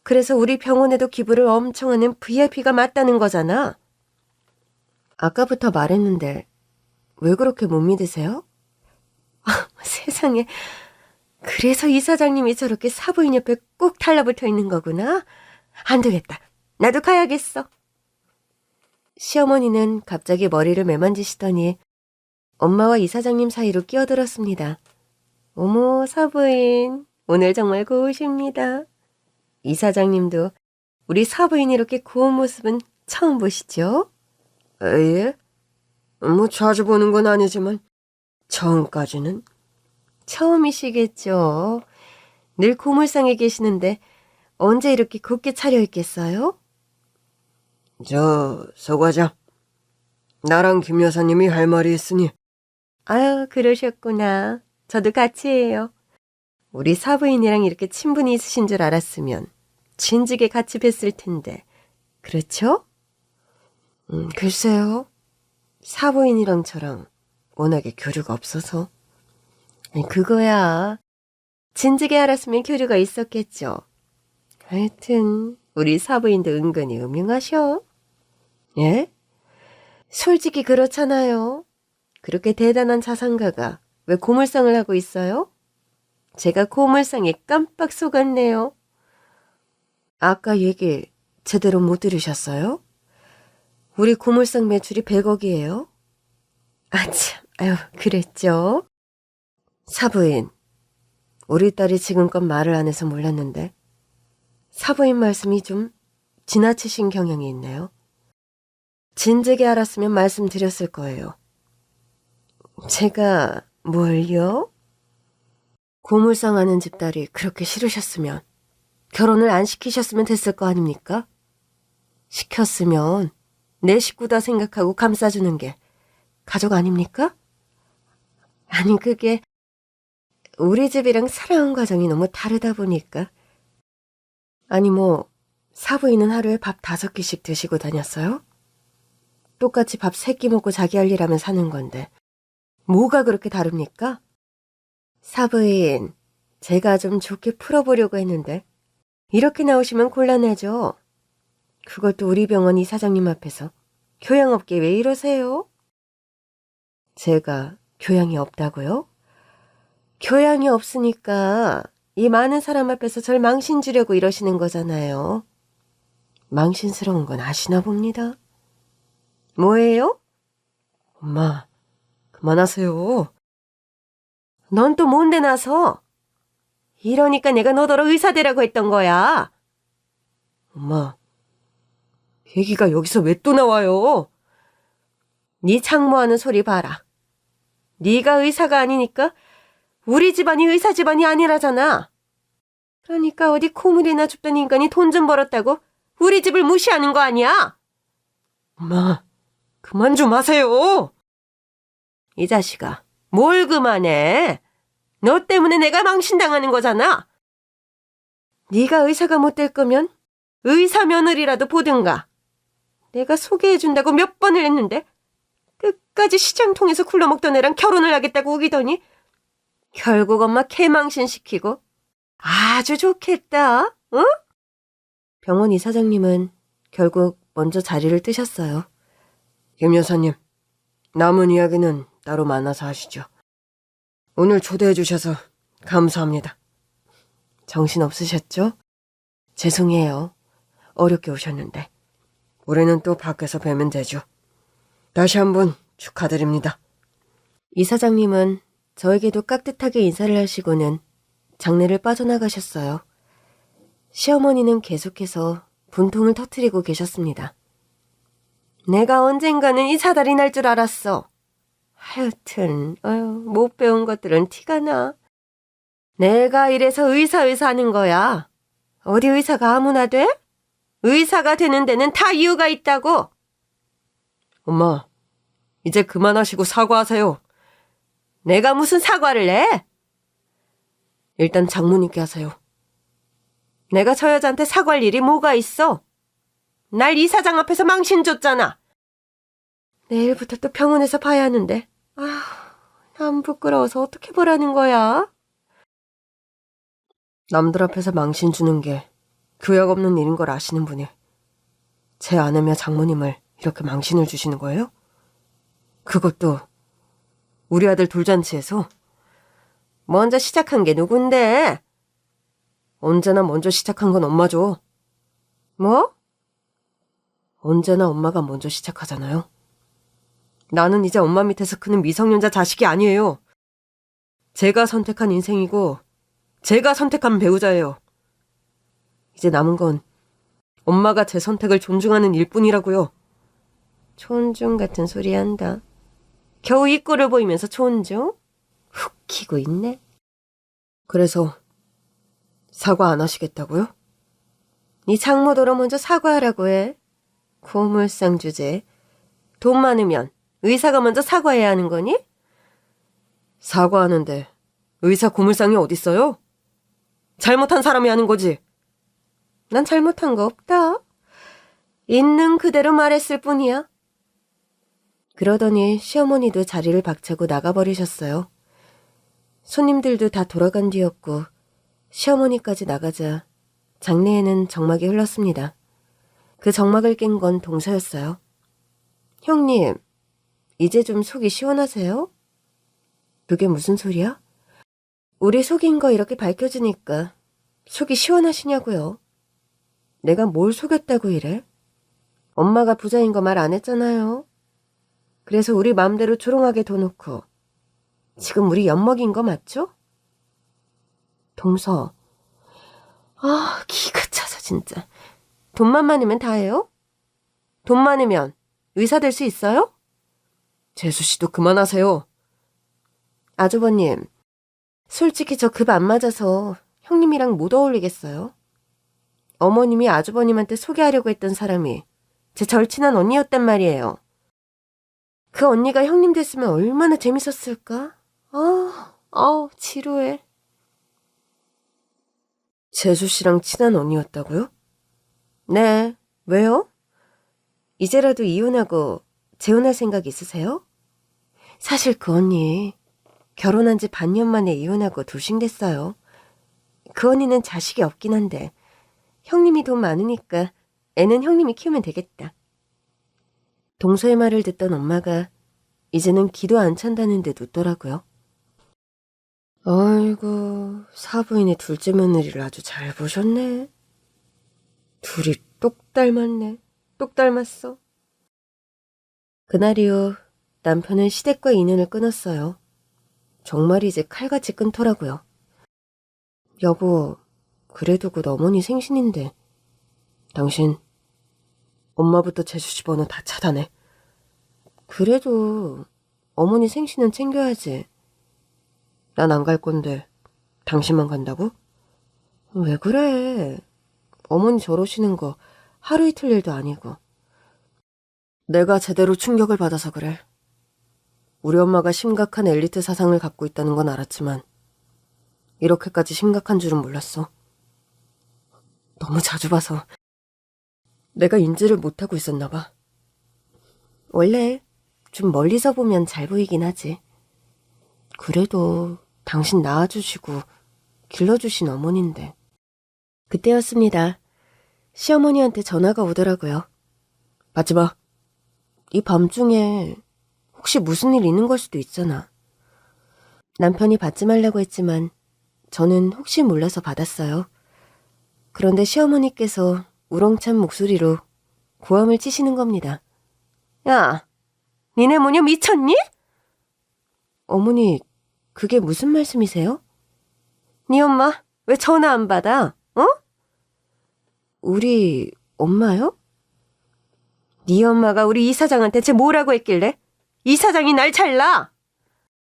그래서 우리 병원에도 기부를 엄청 하는 VIP가 맞다는 거잖아. 아까부터 말했는데 왜 그렇게 못 믿으세요? 세상에. 그래서 이사장님이 저렇게 사부인 옆에 꼭 달라붙어 있는 거구나. 안 되겠다. 나도 가야겠어. 시어머니는 갑자기 머리를 매만지시더니 엄마와 이사장님 사이로 끼어들었습니다. 어머, 사부인. 오늘 정말 고우십니다. 이사장님도 우리 사부인이 이렇게 고운 모습은 처음 보시죠? 예? 뭐 자주 보는 건 아니지만 처음까지는. 처음이시겠죠. 늘 고물상에 계시는데 언제 이렇게 곱게 차려입겠어요? 서 과장. 나랑 김 여사님이 할 말이 있으니. 아유, 그러셨구나. 저도 같이 해요. 우리 사부인이랑 이렇게 친분이 있으신 줄 알았으면 진즉에 같이 뵀을 텐데. 그렇죠? 글쎄요. 사부인이랑 저랑 워낙에 교류가 없어서. 그거야. 진즉에 알았으면 교류가 있었겠죠. 하여튼 우리 사부인도 은근히 음흉하셔. 예? 솔직히 그렇잖아요. 그렇게 대단한 자산가가 왜 고물상을 하고 있어요? 제가 고물상에 깜빡 속았네요. 아까 얘기 제대로 못 들으셨어요? 우리 고물상 매출이 100억이에요. 아참, 아유, 그랬죠? 사부인, 우리 딸이 지금껏 말을 안 해서 몰랐는데 사부인 말씀이 좀 지나치신 경향이 있네요. 진즉에 알았으면 말씀드렸을 거예요. 제가 뭘요? 고물상 하는 집딸이 그렇게 싫으셨으면 결혼을 안 시키셨으면 됐을 거 아닙니까? 시켰으면 내 식구다 생각하고 감싸주는 게 가족 아닙니까? 아니, 그게 우리 집이랑 살아온 과정이 너무 다르다 보니까. 아니, 뭐 사부인은 하루에 밥 5끼씩 드시고 다녔어요? 똑같이 밥 3끼 먹고 자기 할 일 하면 사는 건데 뭐가 그렇게 다릅니까? 사부인, 제가 좀 좋게 풀어보려고 했는데 이렇게 나오시면 곤란하죠. 그것도 우리 병원 이사장님 앞에서 교양 없게 왜 이러세요? 제가 교양이 없다고요? 교양이 없으니까 이 많은 사람 앞에서 절 망신 주려고 이러시는 거잖아요. 망신스러운 건 아시나 봅니다. 뭐예요? 엄마, 그만하세요. 넌 또 뭔데 나서? 이러니까 내가 너더러 의사 되라고 했던 거야. 엄마, 얘기가 여기서 왜 또 나와요? 네 장모하는 소리 봐라. 네가 의사가 아니니까 우리 집안이 의사 집안이 아니라잖아. 그러니까 어디 코물이나 줍던 인간이 돈 좀 벌었다고 우리 집을 무시하는 거 아니야? 엄마, 그만 좀 하세요. 이 자식아, 뭘 그만해? 너 때문에 내가 망신당하는 거잖아. 네가 의사가 못 될 거면 의사 며느리라도 보든가. 내가 소개해준다고 몇 번을 했는데 끝까지 시장 통해서 굴러먹던 애랑 결혼을 하겠다고 우기더니 결국 엄마 개망신시키고. 아주 좋겠다, 응? 병원 이사장님은 결국 먼저 자리를 뜨셨어요. 김 여사님, 남은 이야기는 따로 만나서 하시죠. 오늘 초대해 주셔서 감사합니다. 정신 없으셨죠? 죄송해요. 어렵게 오셨는데. 올해는 또 밖에서 뵈면 되죠. 다시 한번 축하드립니다. 이사장님은 저에게도 깍듯하게 인사를 하시고는 장례를 빠져나가셨어요. 시어머니는 계속해서 분통을 터뜨리고 계셨습니다. 내가 언젠가는 이 사달이 날 줄 알았어. 하여튼 못 배운 것들은 티가 나. 내가 이래서 의사 하는 거야. 어디 의사가 아무나 돼? 의사가 되는 데는 다 이유가 있다고. 엄마, 이제 그만하시고 사과하세요. 내가 무슨 사과를 해? 일단 장모님께 하세요. 내가 저 여자한테 사과할 일이 뭐가 있어? 날 이사장 앞에서 망신 줬잖아. 내일부터 또 병원에서 봐야 하는데. 난 부끄러워서 어떻게 보라는 거야? 남들 앞에서 망신 주는 게 교양 없는 일인 걸 아시는 분이 제 아내며 장모님을 이렇게 망신을 주시는 거예요? 그것도 우리 아들 돌잔치에서? 먼저 시작한 게 누군데? 언제나 먼저 시작한 건 엄마죠. 뭐? 언제나 엄마가 먼저 시작하잖아요. 나는 이제 엄마 밑에서 크는 미성년자 자식이 아니에요. 제가 선택한 인생이고 제가 선택한 배우자예요. 이제 남은 건 엄마가 제 선택을 존중하는 일뿐이라고요. 존중 같은 소리 한다. 겨우 입꼬를 보이면서 존중? 훅 키고 있네. 그래서 사과 안 하시겠다고요? 네 장모더러 먼저 사과하라고 해. 고물상 주제. 돈 많으면 의사가 먼저 사과해야 하는 거니? 사과하는데 의사 고물상이 어딨어요? 잘못한 사람이 하는 거지. 난 잘못한 거 없다. 있는 그대로 말했을 뿐이야. 그러더니 시어머니도 자리를 박차고 나가버리셨어요. 손님들도 다 돌아간 뒤였고 시어머니까지 나가자 장내에는 정막이 흘렀습니다. 그 정막을 깬 건 동서였어요. 형님, 이제 좀 속이 시원하세요? 그게 무슨 소리야? 우리 속인 거 이렇게 밝혀지니까 속이 시원하시냐고요. 내가 뭘 속였다고 이래? 엄마가 부자인 거 말 안 했잖아요. 그래서 우리 마음대로 조롱하게 둬놓고 지금 우리 엿먹인 거 맞죠? 동서. 아, 기가 차서 진짜. 돈만 많으면 다예요? 돈 많으면 의사 될 수 있어요? 재수 씨도 그만하세요. 아주버님, 솔직히 저 급 안 맞아서 형님이랑 못 어울리겠어요. 어머님이 아주버님한테 소개하려고 했던 사람이 제 절친한 언니였단 말이에요. 그 언니가 형님 됐으면 얼마나 재밌었을까? 지루해. 재수 씨랑 친한 언니였다고요? 네, 왜요? 이제라도 이혼하고 재혼할 생각 있으세요? 사실 그 언니 결혼한 지 반년 만에 이혼하고 돌싱됐어요. 그 언니는 자식이 없긴 한데 형님이 돈 많으니까 애는 형님이 키우면 되겠다. 동서의 말을 듣던 엄마가 이제는 기도 안 찬다는 듯 웃더라고요. 아이고, 사부인이 둘째 며느리를 아주 잘 보셨네. 둘이 똑 닮았네. 똑 닮았어. 그날 이후 남편은 시댁과 인연을 끊었어요. 정말 이제 칼같이 끊더라고요. 여보, 그래도 곧 어머니 생신인데 당신 엄마부터 재수씨 번호 다 차단해. 그래도 어머니 생신은 챙겨야지. 난 안 갈 건데 당신만 간다고? 왜 그래? 어머니 저러시는 거 하루 이틀 일도 아니고. 내가 제대로 충격을 받아서 그래. 우리 엄마가 심각한 엘리트 사상을 갖고 있다는 건 알았지만 이렇게까지 심각한 줄은 몰랐어. 너무 자주 봐서 내가 인지를 못하고 있었나 봐. 원래 좀 멀리서 보면 잘 보이긴 하지. 그래도 당신 낳아주시고 길러주신 어머니인데. 그때였습니다. 시어머니한테 전화가 오더라고요. 받지 마. 이 밤중에 혹시 무슨 일 있는 걸 수도 있잖아. 남편이 받지 말라고 했지만 저는 혹시 몰라서 받았어요. 그런데 시어머니께서 우렁찬 목소리로 고함을 치시는 겁니다. 야, 니네 모녀 미쳤니? 어머니, 그게 무슨 말씀이세요? 네 엄마 왜 전화 안 받아? 어? 우리 엄마요? 네 엄마가 우리 이사장한테 쟤 뭐라고 했길래 이사장이 날 잘라?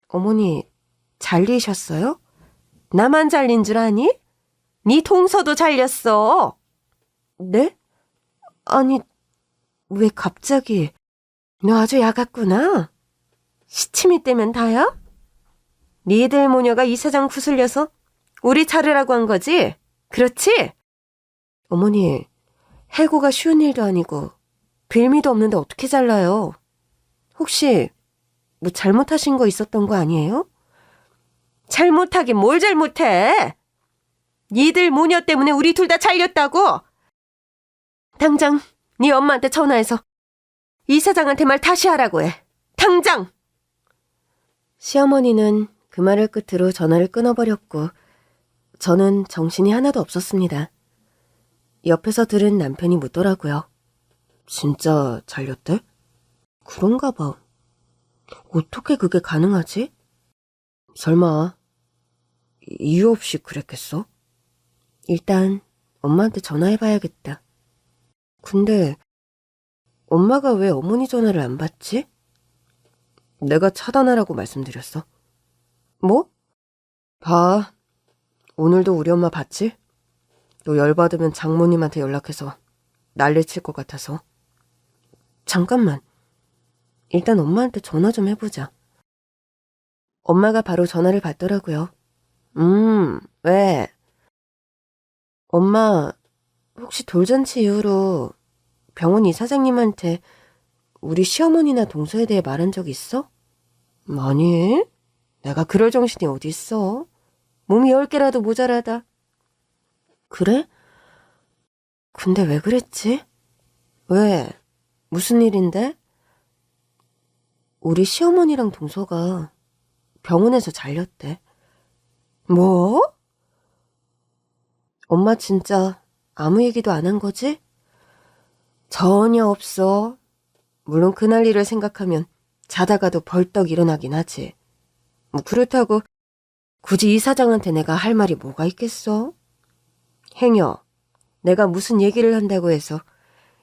어머니, 잘리셨어요? 나만 잘린 줄 아니? 네 동서도 잘렸어. 네? 아니, 왜 갑자기? 너 아주 야갔구나. 시침이 떼면 다야? 니들 모녀가 이사장 구슬려서 우리 자르라고 한 거지? 그렇지? 어머니, 해고가 쉬운 일도 아니고 빌미도 없는데 어떻게 잘라요? 혹시 뭐 잘못하신 거 있었던 거 아니에요? 잘못하긴 뭘 잘못해? 니들 모녀 때문에 우리 둘 다 잘렸다고? 당장 네 엄마한테 전화해서 이사장한테 말 다시 하라고 해. 당장! 시어머니는 그 말을 끝으로 전화를 끊어버렸고 저는 정신이 하나도 없었습니다. 옆에서 들은 남편이 묻더라고요. 진짜 잘렸대? 그런가 봐. 어떻게 그게 가능하지? 설마 이유 없이 그랬겠어? 일단 엄마한테 전화해봐야겠다. 근데 엄마가 왜 어머니 전화를 안 받지? 내가 차단하라고 말씀드렸어. 뭐? 봐. 오늘도 우리 엄마 봤지? 너 열받으면 장모님한테 연락해서 난리칠 것 같아서. 잠깐만. 일단 엄마한테 전화 좀 해보자. 엄마가 바로 전화를 받더라고요. 왜? 엄마, 혹시 돌잔치 이후로 병원 이사장님한테 우리 시어머니나 동서에 대해 말한 적 있어? 아니, 내가 그럴 정신이 어디 있어. 몸이 10개라도 모자라다. 그래? 근데 왜 그랬지? 왜? 무슨 일인데? 우리 시어머니랑 동서가 병원에서 잘렸대. 뭐? 엄마 진짜 아무 얘기도 안 한 거지? 전혀 없어. 물론 그날 일을 생각하면 자다가도 벌떡 일어나긴 하지. 뭐 그렇다고 굳이 이사장한테 내가 할 말이 뭐가 있겠어? 행여 내가 무슨 얘기를 한다고 해서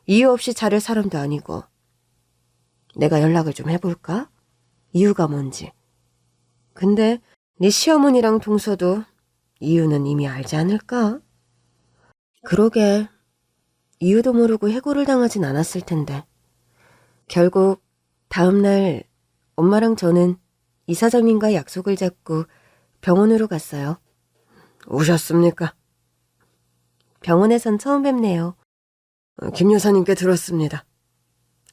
이유 없이 자를 사람도 아니고. 내가 연락을 좀 해볼까? 이유가 뭔지. 근데 네 시어머니랑 동서도 이유는 이미 알지 않을까? 그러게. 이유도 모르고 해고를 당하진 않았을 텐데. 결국 다음날 엄마랑 저는 이사장님과 약속을 잡고 병원으로 갔어요. 오셨습니까? 병원에선 처음 뵙네요. 김 여사님께 들었습니다.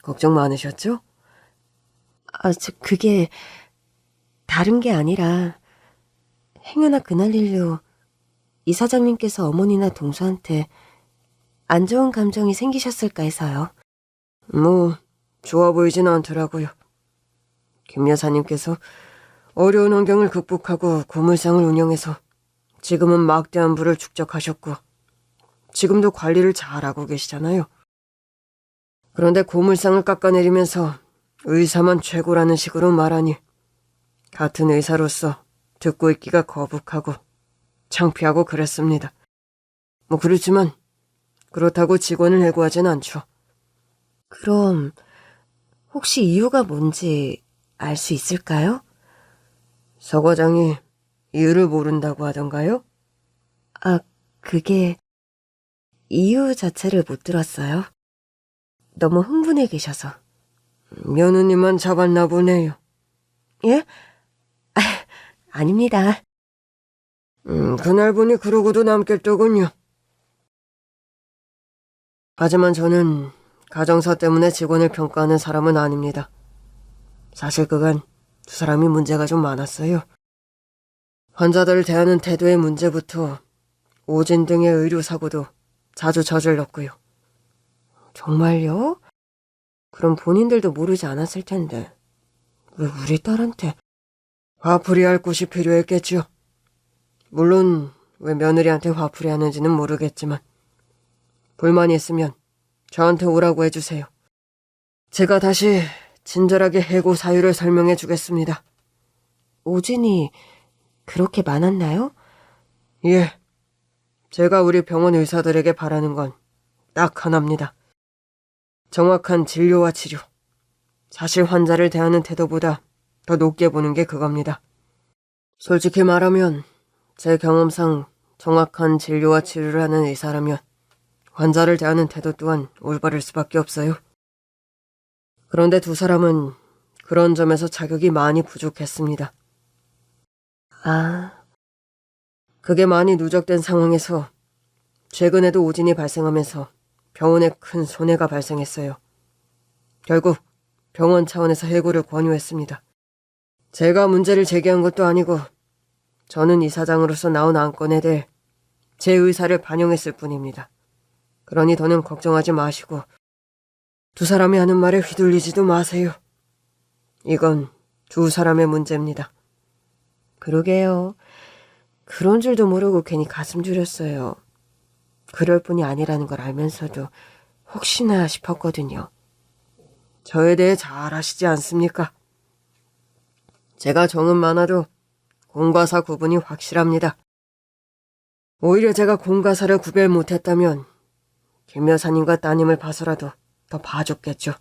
걱정 많으셨죠? 그게 다른 게 아니라 행여나 그날 일로 이사장님께서 어머니나 동서한테 안 좋은 감정이 생기셨을까 해서요. 뭐 좋아 보이진 않더라고요. 김 여사님께서 어려운 환경을 극복하고 고물상을 운영해서 지금은 막대한 부를 축적하셨고 지금도 관리를 잘하고 계시잖아요. 그런데 고물상을 깎아내리면서 의사만 최고라는 식으로 말하니 같은 의사로서 듣고 있기가 거북하고 창피하고 그랬습니다. 뭐 그렇지만 그렇다고 직원을 해고하진 않죠. 그럼 혹시 이유가 뭔지 알 수 있을까요? 서 과장이 이유를 모른다고 하던가요? 그게 이유 자체를 못 들었어요. 너무 흥분해 계셔서. 며느님만 잡았나 보네요. 예? 아닙니다. 그날 보니 그러고도 남겠더군요. 하지만 저는 가정사 때문에 직원을 평가하는 사람은 아닙니다. 사실 그간 두 사람이 문제가 좀 많았어요. 환자들을 대하는 태도의 문제부터 오진 등의 의료사고도 자주 저질렀고요. 정말요? 그럼 본인들도 모르지 않았을 텐데 왜 우리 딸한테 화풀이할 곳이 필요했겠지요. 물론 왜 며느리한테 화풀이하는지는 모르겠지만 불만이 있으면 저한테 오라고 해주세요. 제가 다시 친절하게 해고 사유를 설명해 주겠습니다. 오진이 그렇게 많았나요? 예. 제가 우리 병원 의사들에게 바라는 건 딱 하나입니다. 정확한 진료와 치료. 사실 환자를 대하는 태도보다 더 높게 보는 게 그겁니다. 솔직히 말하면 제 경험상 정확한 진료와 치료를 하는 의사라면 환자를 대하는 태도 또한 올바를 수밖에 없어요. 그런데 두 사람은 그런 점에서 자격이 많이 부족했습니다. 그게 많이 누적된 상황에서 최근에도 오진이 발생하면서 병원에 큰 손해가 발생했어요. 결국 병원 차원에서 해고를 권유했습니다. 제가 문제를 제기한 것도 아니고 저는 이사장으로서 나온 안건에 대해 제 의사를 반영했을 뿐입니다. 그러니 더는 걱정하지 마시고 두 사람이 하는 말에 휘둘리지도 마세요. 이건 두 사람의 문제입니다. 그러게요. 그런 줄도 모르고 괜히 가슴 졸였어요. 그럴 뿐이 아니라는 걸 알면서도 혹시나 싶었거든요. 저에 대해 잘 아시지 않습니까? 제가 정은 많아도 공과 사 구분이 확실합니다. 오히려 제가 공과 사를 구별 못했다면 김 여사님과 따님을 봐서라도 더 봐줬겠죠.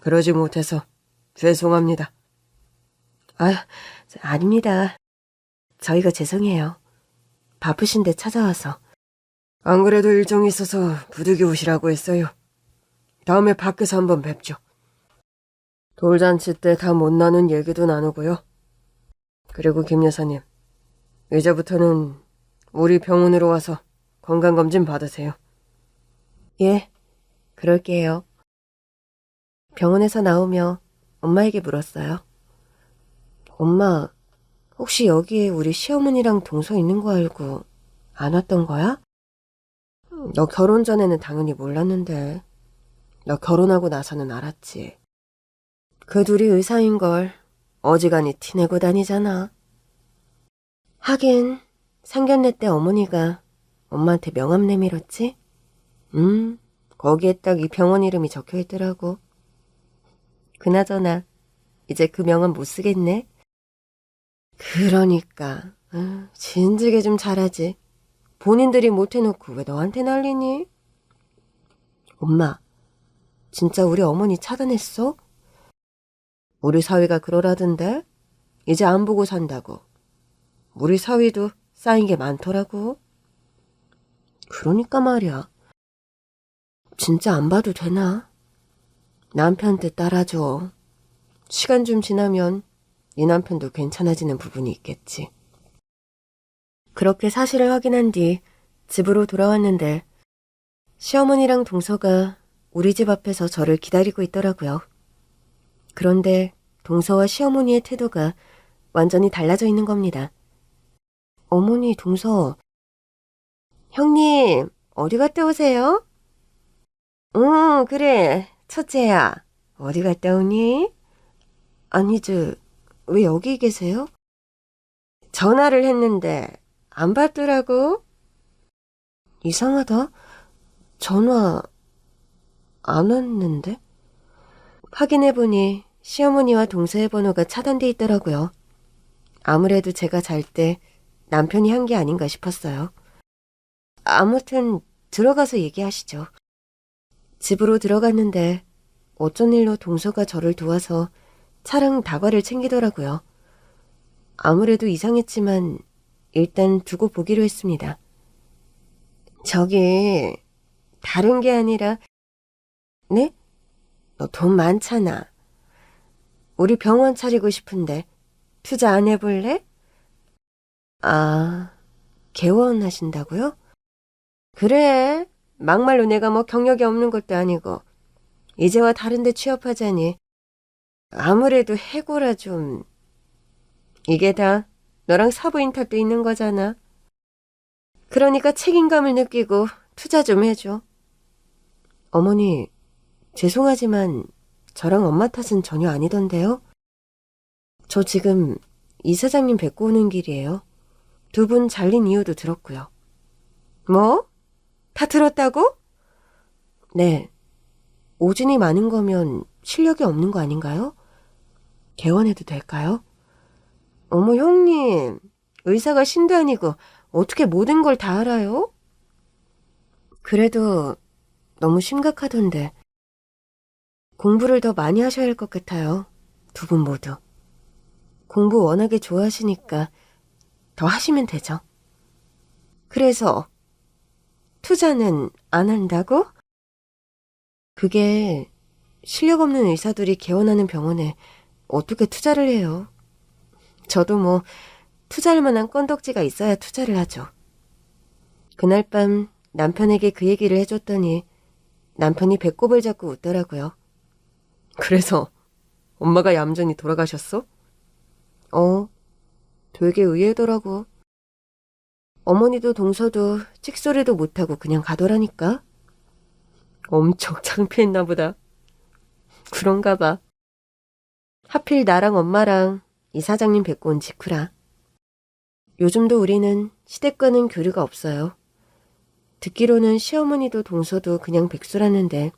그러지 못해서 죄송합니다. 아닙니다. 저희가 죄송해요. 바쁘신데 찾아와서. 안 그래도 일정이 있어서 부득이 오시라고 했어요. 다음에 밖에서 한번 뵙죠. 돌잔치 때 다 못 나눈 얘기도 나누고요. 그리고 김 여사님, 이제부터는 우리 병원으로 와서 건강검진 받으세요. 예, 그럴게요. 병원에서 나오며 엄마에게 물었어요. 엄마, 혹시 여기에 우리 시어머니랑 동서 있는 거 알고 안 왔던 거야? 너 결혼 전에는 당연히 몰랐는데 너 결혼하고 나서는 알았지. 그 둘이 의사인 걸 어지간히 티내고 다니잖아. 하긴 상견례 때 어머니가 엄마한테 명함 내밀었지? 거기에 딱 이 병원 이름이 적혀있더라고. 그나저나 이제 그 명함 못 쓰겠네. 그러니까 진즉에 좀 잘하지. 본인들이 못 해놓고 왜 너한테 난리니? 엄마, 진짜 우리 어머니 차단했어? 우리 사위가 그러라던데? 이제 안 보고 산다고. 우리 사위도 쌓인 게 많더라고. 그러니까 말이야. 진짜 안 봐도 되나? 남편 뜻 따라줘. 시간 좀 지나면 네 남편도 괜찮아지는 부분이 있겠지. 그렇게 사실을 확인한 뒤 집으로 돌아왔는데 시어머니랑 동서가 우리 집 앞에서 저를 기다리고 있더라고요. 그런데 동서와 시어머니의 태도가 완전히 달라져 있는 겁니다. 어머니, 동서. 형님, 어디 갔다 오세요? 응, 그래. 첫째야, 어디 갔다 오니? 아니, 왜 여기 계세요? 전화를 했는데 안 받더라고. 이상하다. 전화 안 왔는데? 확인해보니 시어머니와 동서의 번호가 차단돼 있더라고요. 아무래도 제가 잘 때 남편이 한 게 아닌가 싶었어요. 아무튼 들어가서 얘기하시죠. 집으로 들어갔는데 어쩐 일로 동서가 저를 도와서 차랑 다과를 챙기더라고요. 아무래도 이상했지만 일단 두고 보기로 했습니다. 저기 다른 게 아니라 네? 너 돈 많잖아. 우리 병원 차리고 싶은데 투자 안 해볼래? 아, 개원하신다고요? 그래. 막말로 내가 뭐 경력이 없는 것도 아니고 이제와 다른 데 취업하자니 아무래도 해고라 좀. 이게 다 너랑 사부인 탓도 있는 거잖아. 그러니까 책임감을 느끼고 투자 좀 해줘. 어머니, 죄송하지만 저랑 엄마 탓은 전혀 아니던데요? 저 지금 이사장님 뵙고 오는 길이에요. 두 분 잘린 이유도 들었고요. 뭐? 다 들었다고? 네. 오진이 많은 거면 실력이 없는 거 아닌가요? 개원해도 될까요? 어머, 형님. 의사가 신도 아니고 어떻게 모든 걸 다 알아요? 그래도 너무 심각하던데. 공부를 더 많이 하셔야 할 것 같아요. 두 분 모두. 공부 워낙에 좋아하시니까 더 하시면 되죠. 그래서 투자는 안 한다고? 그게 실력 없는 의사들이 개원하는 병원에 어떻게 투자를 해요? 저도 뭐 투자할 만한 건덕지가 있어야 투자를 하죠. 그날 밤 남편에게 그 얘기를 해줬더니 남편이 배꼽을 잡고 웃더라고요. 그래서 엄마가 얌전히 돌아가셨어? 되게 의외더라고. 어머니도 동서도 찍소리도 못하고 그냥 가더라니까. 엄청 창피했나 보다. 그런가 봐. 하필 나랑 엄마랑 이사장님 뵙고 온 직후라. 요즘도 우리는 시댁과는 교류가 없어요. 듣기로는 시어머니도 동서도 그냥 백수라는데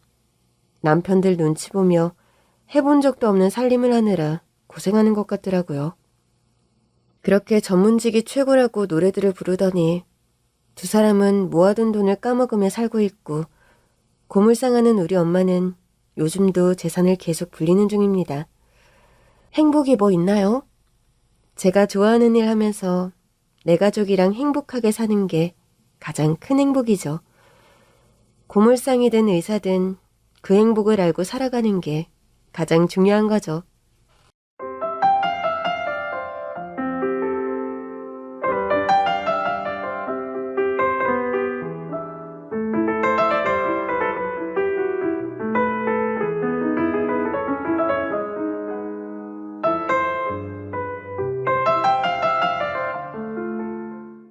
남편들 눈치 보며 해본 적도 없는 살림을 하느라 고생하는 것 같더라고요. 그렇게 전문직이 최고라고 노래들을 부르더니 두 사람은 모아둔 돈을 까먹으며 살고 있고 고물상하는 우리 엄마는 요즘도 재산을 계속 불리는 중입니다. 행복이 뭐 있나요? 제가 좋아하는 일 하면서 내 가족이랑 행복하게 사는 게 가장 큰 행복이죠. 고물상이든 의사든 그 행복을 알고 살아가는 게 가장 중요한 거죠.